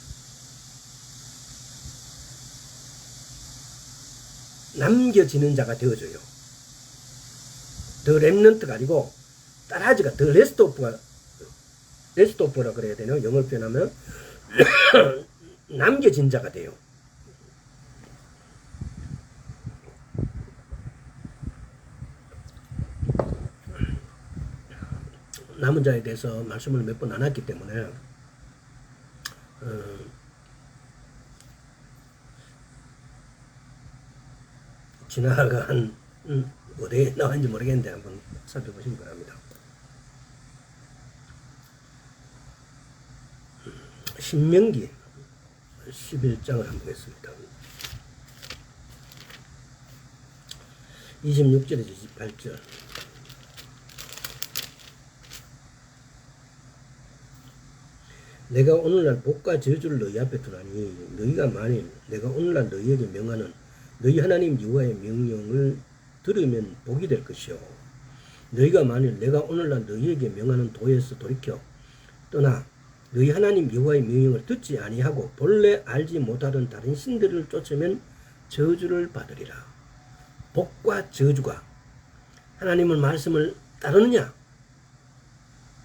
남겨지는 자가 되어져요. 더 렘넌트가 아니고 따라지가 더 레스토프라 그래야 되나요? 영어로 표현하면 남겨진 자가 돼요. 남은 자에 대해서 말씀을 몇 번 안 했기 때문에 지나간 어디에 나왔는지 모르겠는데 한번 살펴보시기 바랍니다. 신명기 11장을 한번 보겠습니다. 26절에서 28절. 내가 오늘날 복과 저주를 너희 앞에 두라니 너희가 만일 내가 오늘날 너희에게 명하는 너희 하나님 여호와의 명령을 들으면 복이 될 것이요, 너희가 만일 내가 오늘날 너희에게 명하는 도에서 돌이켜 떠나 너희 하나님 여호와의 명령을 듣지 아니하고 본래 알지 못하던 다른 신들을 쫓으면 저주를 받으리라. 복과 저주가 하나님의 말씀을 따르느냐,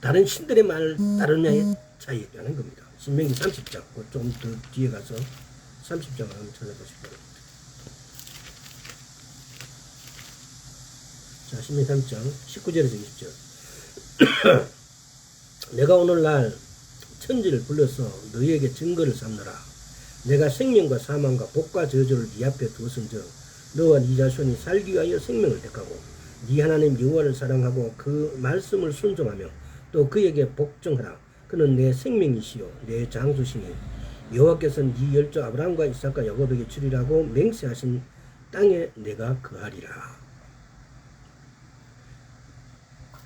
다른 신들의 말을 따르느냐의 차이라는 겁니다. 신명기 30장, 조금 더 뒤에 가서 30장을 한번 찾아보시기 바랍니다. 자, 신명기 30장 19절에서 20절. 내가 오늘날 천지를 불러서 너희에게 증거를 삼느라. 내가 생명과 사망과 복과 저주를 네 앞에 두었은즉 너와 네 자손이 살기 위하여 생명을 택하고 네 하나님 여호와를 사랑하고 그 말씀을 순종하며 또 그에게 복종하라. 그는 내 생명이시요 내 장수시니 여호와께서는 네 열조 아브라함과 이삭과 야곱에게 주리라고 맹세하신 땅에 내가 거하리라.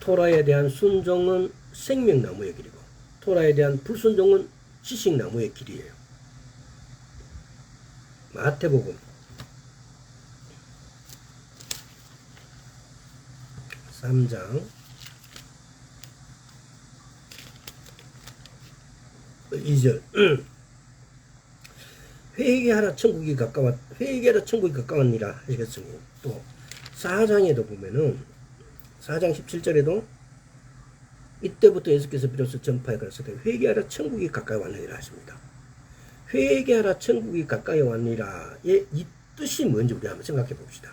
토라에 대한 순종은 생명나무의 길이고 토라에 대한 불순종은 지식나무의 길이에요. 마태복음 3장 2절 회개하라 천국이 가까웠니라 하셨으니 또 4장에도 보면은 4장 17절에도 이때부터 예수께서 비로소 전파에 가르치되 회개하라 천국이 가까이 왔느니라 하십니다. 회개하라 천국이 가까이 왔느니라의 이 뜻이 뭔지 우리 한번 생각해 봅시다.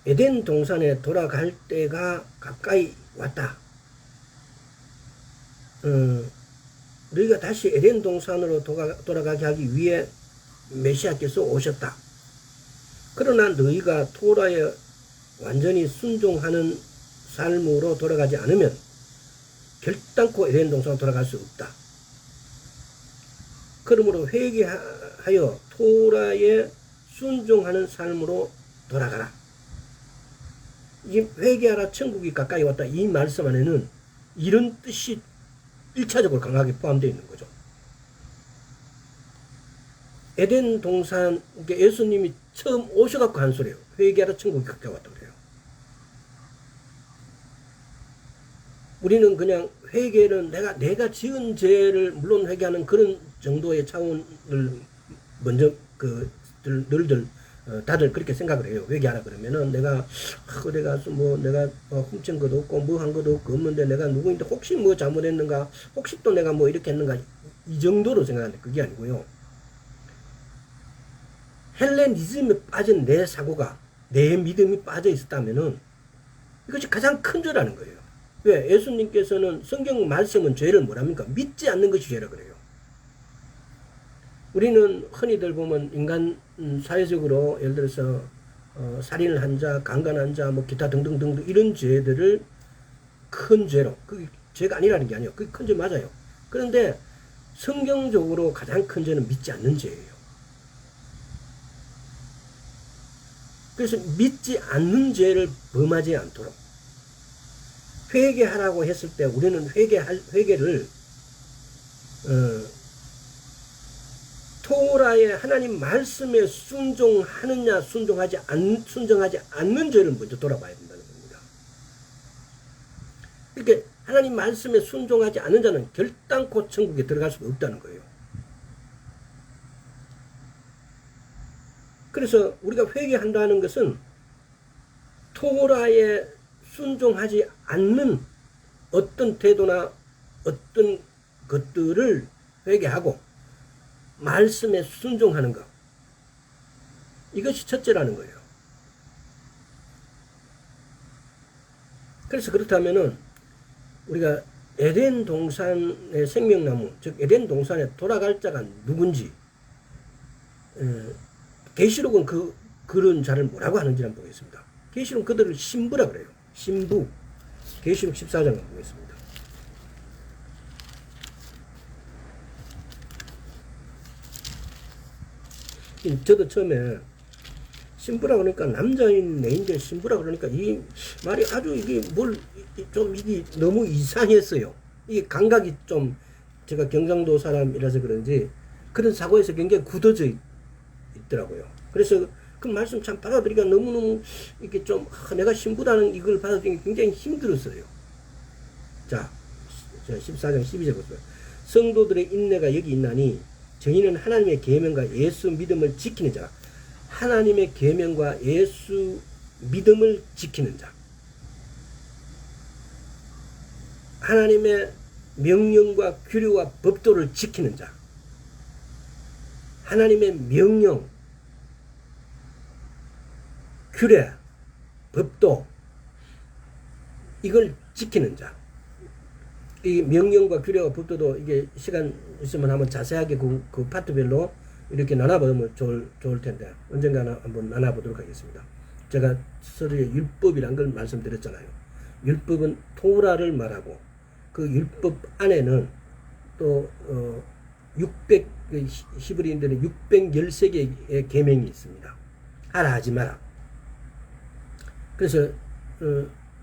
에덴 동산에 돌아갈 때가 가까이 왔다. 너희가 다시 에덴 동산으로 돌아가게 하기 위해 메시아께서 오셨다. 그러나 너희가 토라에 완전히 순종하는 삶으로 돌아가지 않으면 결단코 에덴 동산으로 돌아갈 수 없다. 그러므로 회개하여 토라에 순종하는 삶으로 돌아가라. 이 회개하라 천국이 가까이 왔다. 이 말씀 안에는 이런 뜻이 1차적으로 강하게 포함되어 있는 거죠. 에덴 동산, 예수님이 처음 오셔갖고 한 소리예요. 회개하라 천국이 가까이 왔다 그래요. 우리는 그냥 회개는 내가 지은 죄를 물론 회개하는 그런 정도의 차원을 먼저 늘들 다들 그렇게 생각을 해요. 회개하라 그러면은 내가 가서 내가 훔친 것도 없고 뭐 한 것도 없는데 내가 누구인데 혹시 뭐 잘못했는가, 혹시 또 내가 뭐 이렇게 했는가, 이 정도로 생각하는데 그게 아니고요. 헬레니즘에 빠진 내 사고가, 내 믿음이 빠져 있었다면은 이것이 가장 큰 죄라는 거예요. 왜? 예수님께서는 성경 말씀은 죄를 뭐랍니까? 믿지 않는 것이 죄라 그래요. 우리는 흔히들 보면 인간 사회적으로 예를 들어서 살인을 한 자, 강간한 자, 뭐 기타 등등등 이런 죄들을 큰 죄로, 그게 죄가 아니라는 게 아니에요. 그게 큰 죄 맞아요. 그런데 성경적으로 가장 큰 죄는 믿지 않는 죄예요. 그래서 믿지 않는 죄를 범하지 않도록 회개하라고 했을 때 우리는 회개를 토라의 하나님 말씀에 순종하느냐 순종하지 않는 죄를 먼저 돌아봐야 된다는 겁니다. 그러니까 하나님 말씀에 순종하지 않는 자는 결단코 천국에 들어갈 수가 없다는 거예요. 그래서 우리가 회개한다는 것은 토라에 순종하지 않는 어떤 태도나 어떤 것들을 회개하고 말씀에 순종하는 것, 이것이 첫째라는 거예요. 그래서 그렇다면은 우리가 에덴 동산의 생명나무, 즉 에덴 동산에 돌아갈 자가 누군지, 계시록은 그런 자를 뭐라고 하는지 한번 보겠습니다. 계시록은 그들을 신부라 그래요. 신부. 계시록 14장 한번 보겠습니다. 저도 처음에 신부라 그러니까 남자인 내인데 신부라 그러니까 이 말이 아주 이게 이게 너무 이상했어요. 이게 감각이 좀, 제가 경상도 사람이라서 그런지 그런 사고에서 굉장히 굳어져 있더라고요. 그래서 그 말씀 참 받아들이기가 너무너무 이렇게 좀 내가 신부라는 이걸 받아들이기 굉장히 힘들었어요. 자 14장 12절 보세요. 성도들의 인내가 여기 있나니 저희는 하나님의 계명과 예수 믿음을 지키는 자. 하나님의 계명과 예수 믿음을 지키는 자. 하나님의 명령과 규례와 법도를 지키는 자. 하나님의 명령, 규례, 법도, 이걸 지키는 자. 이 명령과 규례와 법도도 이게 시간 있으면 한번 자세하게 그 파트별로 이렇게 나눠보면 좋을 텐데 언젠가 한번 나눠보도록 하겠습니다. 제가 서두에 율법이란 걸 말씀드렸잖아요. 율법은 토라를 말하고 그 율법 안에는 또 600 히브리인들은 613개의 계명이 있습니다. 하라 하지 마라. 그래서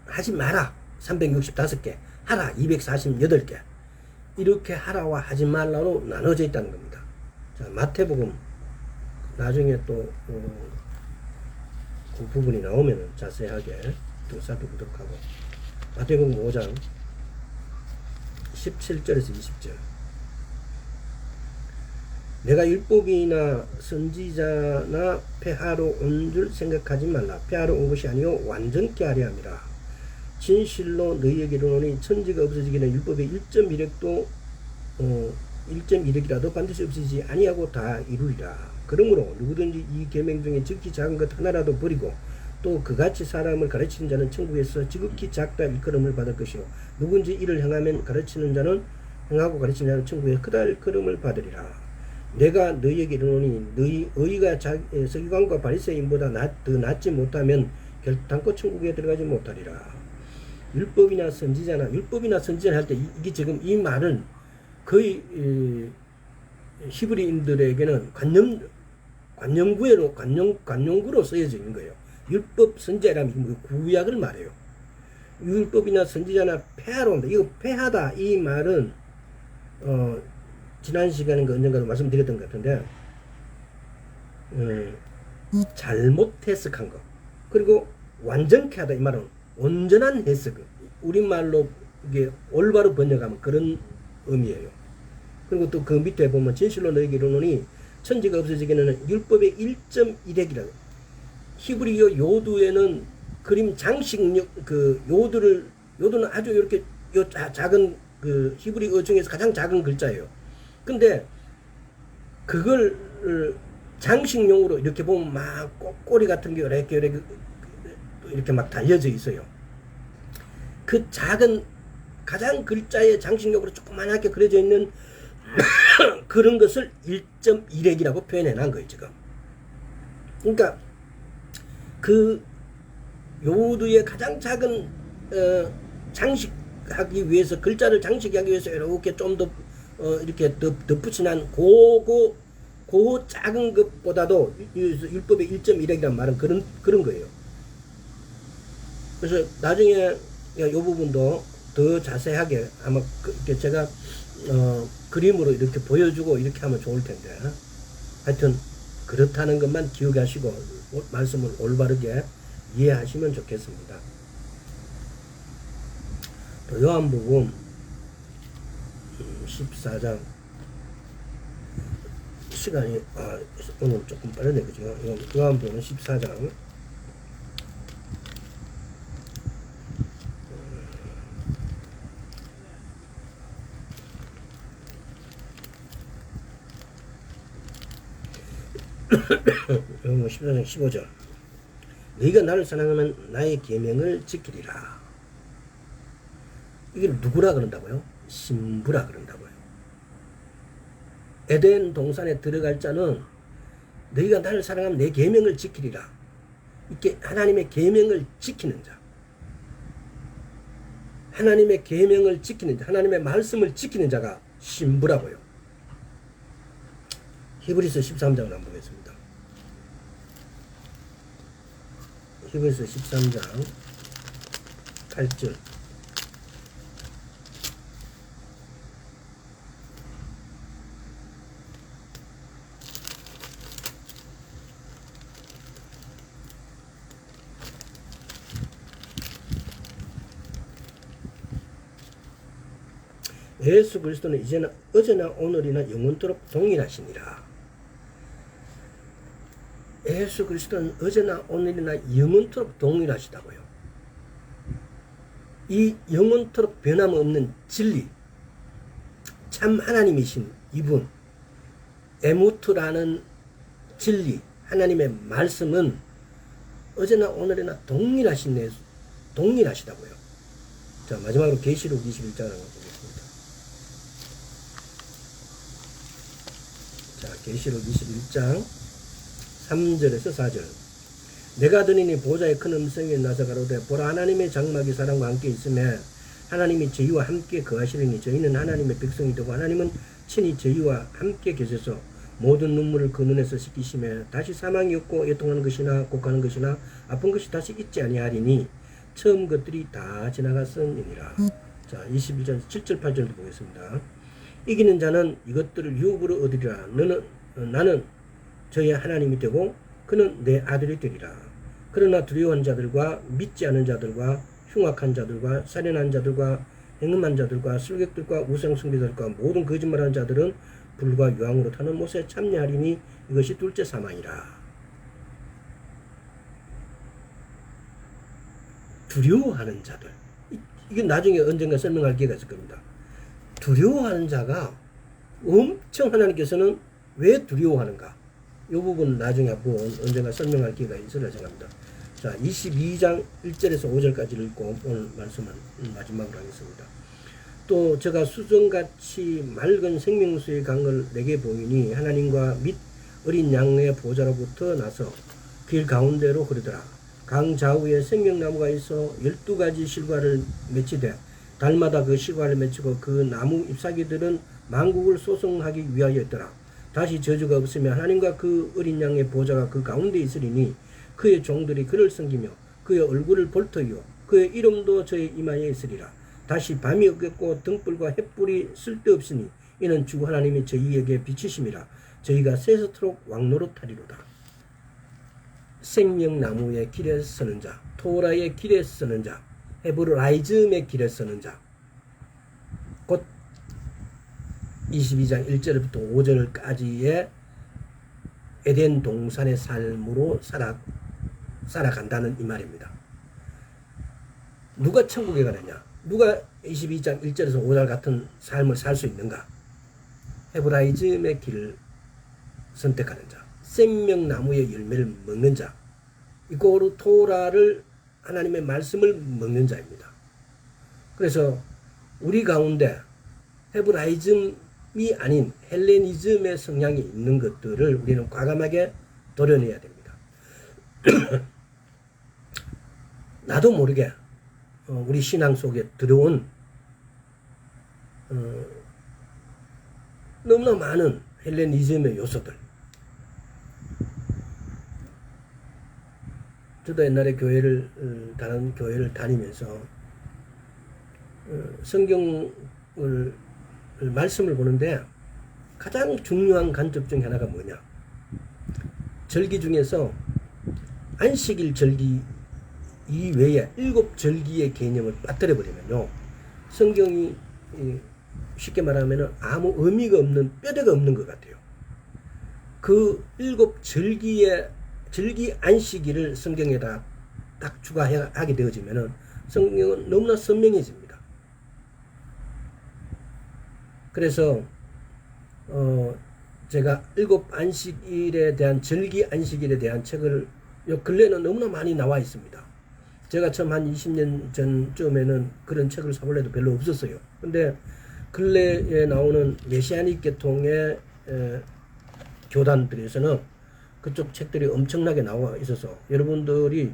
하지 마라 365개, 하라 248개, 이렇게 하라와 하지 말라로 나눠져 있다는 겁니다. 자, 마태복음 나중에 또 그 부분이 나오면 자세하게 또 살펴보도록 하고, 마태복음 5장 17절에서 20절. 내가 율법이나 선지자나 폐하러 온 줄 생각하지 말라. 폐하러 온 것이 아니요 완전케 하려 함이라. 진실로 너희에게 이르노니 천지가 없어지기는 율법의 1.1획도 1.1획이라도 반드시 없어지지 아니하고 다 이루리라. 그러므로 누구든지 이 계명 중에 지극히 작은 것 하나라도 버리고 또 그같이 사람을 가르치는 자는 천국에서 지극히 작다 일컬음을 받을 것이요 누군지 이를 행하면 가르치는 자는 행하고 가르치는 자는 천국에 크다 일컬음을 받으리라. 내가 너희에게 이르노니 너희 의가 서기관과 바리새인보다 더 낫지 못하면 결단코 천국에 들어가지 못하리라. 율법이나 선지자나 할 때 이게 지금 이 말은 거의 히브리인들에게는 관용구로 쓰여져 있는 거예요. 율법 선지자라면 구약을 말해요. 율법이나 선지자나 폐하러 온다. 이거 폐하다 이 말은 지난 시간에 언젠가도 말씀드렸던 것 같은데 잘못 해석한 거, 그리고 완전케 하다 이 말은 온전한 해석, 우리말로 이게 올바로 번역하면 그런 의미예요. 그리고 또 그 밑에 보면 진실로 너에게 이르노니 천지가 없어지기는 율법의 1.1획이라고. 히브리어 요두에는 그림 장식력 요두는 아주 이렇게 작은 그 히브리어 중에서 가장 작은 글자예요. 근데 그걸 장식용으로 이렇게 보면 막 꼬리 같은 게 이렇게 막 달려져 있어요. 그 작은 가장 글자의 장식용으로 조그만하게 그려져 있는 그런 것을 1.1획이라고 표현해 놓은 거예요, 지금. 그러니까 그 요두의 가장 작은 장식하기 위해서, 글자를 장식하기 위해서 이렇게 좀 더 이렇게 덧붙여난 그 작은 것보다도 율법의 1.1획이라는 말은 그런 거예요. 그래서 나중에 이 부분도 더 자세하게 아마 제가 그림으로 이렇게 보여주고 이렇게 하면 좋을 텐데, 하여튼 그렇다는 것만 기억하시고 말씀을 올바르게 이해하시면 좋겠습니다. 또 요한복음 14장 시간이 오늘 조금 빠르네, 그죠? 요한복음 14장 요한복음 14장 15절. 너희가 나를 사랑하면 나의 계명을 지키리라. 이게 누구라 그런다고요? 신부라 그런다고요. 에덴 동산에 들어갈 자는 너희가 나를 사랑하면 내 계명을 지키리라. 이렇게 하나님의 계명을 지키는 자, 하나님의 계명을 지키는 자, 하나님의 말씀을 지키는 자가 신부라고요. 히브리서 13장을 한번 보겠습니다. 히브리서 13장 8절. 예수 그리스도는 이제는 어제나 오늘이나 영원토록 동일하시니라. 예수 그리스도는 어제나 오늘이나 영원토록 동일하시다고요. 이 영원토록 변함없는 진리, 참 하나님이신 이분, 에무트라는 진리, 하나님의 말씀은 어제나 오늘이나 동일하시다고요. 자, 마지막으로 계시록 21장을 한번 보겠습니다. 자, 계시록 21장 3절에서 4절. 내가 드니니 보좌의 큰 음성이 나서 가로되 보라 하나님의 장막이 사람과 함께 있음에 하나님이 저희와 함께 거하시리니 저희는 하나님의 백성이 되고 하나님은 친히 저희와 함께 계셔서 모든 눈물을 그 눈에서 씻기시며 다시 사망이 없고 애통하는 것이나 곡하는 것이나 아픈 것이 다시 있지 아니하리니 처음 것들이 다 지나갔으니라. 자, 21절 7절 8절도 보겠습니다. 이기는 자는 이것들을 유업으로 얻으리라. 나는 저의 하나님이 되고 그는 내 아들이 되리라. 그러나 두려워한 자들과 믿지 않은 자들과 흉악한 자들과 살인한 자들과 행음한 자들과 술객들과 우상숭배자들과 모든 거짓말하는 자들은 불과 유황으로 타는 못에 참여하리니 이것이 둘째 사망이라. 두려워하는 자들. 이게 나중에 언젠가 설명할 기회가 있을 겁니다. 두려워하는 자가 엄청 하나님께서는 왜 두려워하는가? 이 부분 나중에 한번 언젠가 설명할 기회가 있으리라 생각합니다. 자, 22장 1절에서 5절까지 읽고 오늘 말씀은 마지막으로 하겠습니다. 또 제가 수정같이 맑은 생명수의 강을 내게 보이니 하나님과 및 어린 양의 보좌로부터 나서 길 가운데로 흐르더라. 강 좌우에 생명나무가 있어 12가지 실과를 맺히되 달마다 그 실과를 맺히고 그 나무 잎사귀들은 만국을 소성하기 위하여였더라. 다시 저주가 없으며 하나님과 그 어린 양의 보좌가 그 가운데 있으리니 그의 종들이 그를 섬기며 그의 얼굴을 볼 터이요 그의 이름도 저의 이마에 있으리라. 다시 밤이 없겠고 등불과 햇불이 쓸데없으니 이는 주 하나님이 저희에게 비치심이라. 저희가 세세토록 왕노릇하리로다. 생명나무의 길에 서는 자, 토라의 길에 서는 자, 헤브라이즘의 길에 서는 자, 곧 22장 1절부터 5절까지의 에덴 동산의 삶으로 살아간다는 이 말입니다. 누가 천국에 가느냐? 누가 22장 1절에서 5절 같은 삶을 살 수 있는가? 헤브라이즘의 길을 선택하는 자, 생명나무의 열매를 먹는 자, 이거로 토라를 하나님의 말씀을 먹는 자입니다. 그래서 우리 가운데 헤브라이즘이 아닌 헬레니즘의 성향이 있는 것들을 우리는 과감하게 도려내야 됩니다. 나도 모르게 우리 신앙 속에 들어온 너무나 많은 헬레니즘의 요소들. 저도 옛날에 다른 교회를 다니면서 성경을 말씀을 보는데 가장 중요한 관점 중에 하나가 뭐냐? 절기 중에서 안식일 절기 이외에 7절기의 개념을 빠뜨려 버리면요, 성경이 쉽게 말하면 아무 의미가 없는, 뼈대가 없는 것 같아요. 그 7절기의 절기 안식일을 성경에다 딱 추가하게 되어지면은 성경은 너무나 선명해집니다. 그래서 제가 7안식일에 대한, 절기 안식일에 대한 책을 요 근래는 너무나 많이 나와 있습니다. 제가 처음 한 20년 전쯤에는 그런 책을 사볼래도 별로 없었어요. 근데 근래에 나오는 메시아닉 계통의 교단들에서는 그쪽 책들이 엄청나게 나와 있어서 여러분들이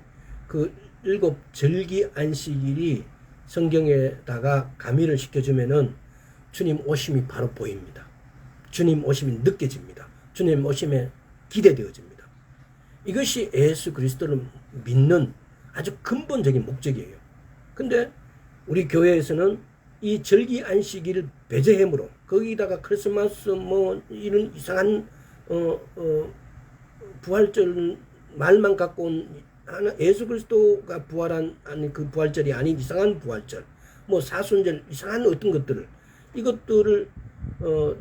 그 7절기 안식일이 성경에다가 가미를 시켜주면은 주님 오심이 바로 보입니다. 주님 오심이 느껴집니다. 주님 오심에 기대되어집니다. 이것이 예수 그리스도를 믿는 아주 근본적인 목적이에요. 근데 우리 교회에서는 이 절기 안식일을 배제함으로 거기다가 크리스마스 뭐 이런 이상한 부활절 말만 갖고 온 예수 그리스도가 부활한 그 부활절이 아닌 이상한 부활절, 뭐 사순절, 이상한 어떤 것들을, 이것들을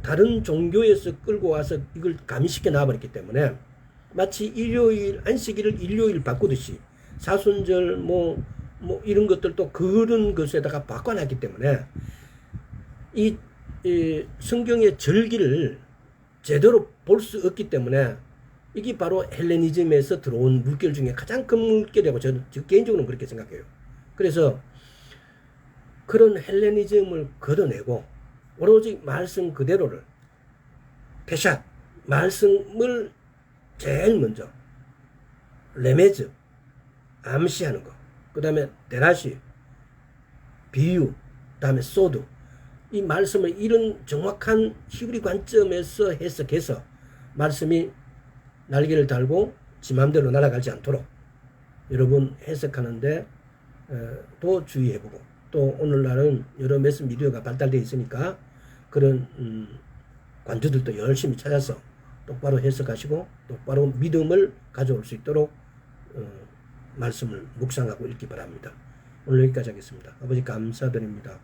다른 종교에서 끌고 와서 이걸 가미시켜 놔버렸기 때문에 마치 일요일 안식일을 일요일 바꾸듯이 사순절 뭐 이런 것들도 그런 것에다가 바꿔놨기 때문에 이 성경의 절기를 제대로 볼 수 없기 때문에 이게 바로 헬레니즘에서 들어온 물결 중에 가장 큰 물결이라고 저는 개인적으로는 그렇게 생각해요. 그래서 그런 헬레니즘을 걷어내고 오로지 말씀 그대로를 페샷 말씀을 제일 먼저 레메즈 암시하는 거, 그 다음에 데라시 비유, 그 다음에 소드, 이 말씀을 이런 정확한 히브리 관점에서 해석해서 말씀이 날개를 달고 지 맘대로 날아가지 않도록 여러분 해석하는데 또 주의해보고, 또 오늘날은 여러 매스 미디어가 발달되어 있으니까 그런 관주들도 열심히 찾아서 똑바로 해석하시고 똑바로 믿음을 가져올 수 있도록 말씀을 묵상하고 읽기 바랍니다. 오늘 여기까지 하겠습니다. 아버지 감사드립니다.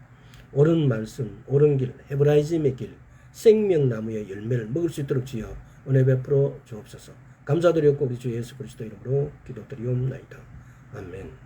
옳은 말씀, 옳은 길, 헤브라이즘의 길, 생명나무의 열매를 먹을 수 있도록 주여 은혜 베풀어 주옵소서. 감사드렸고 우리 주 예수 그리스도 이름으로 기도드리옵나이다. 아멘.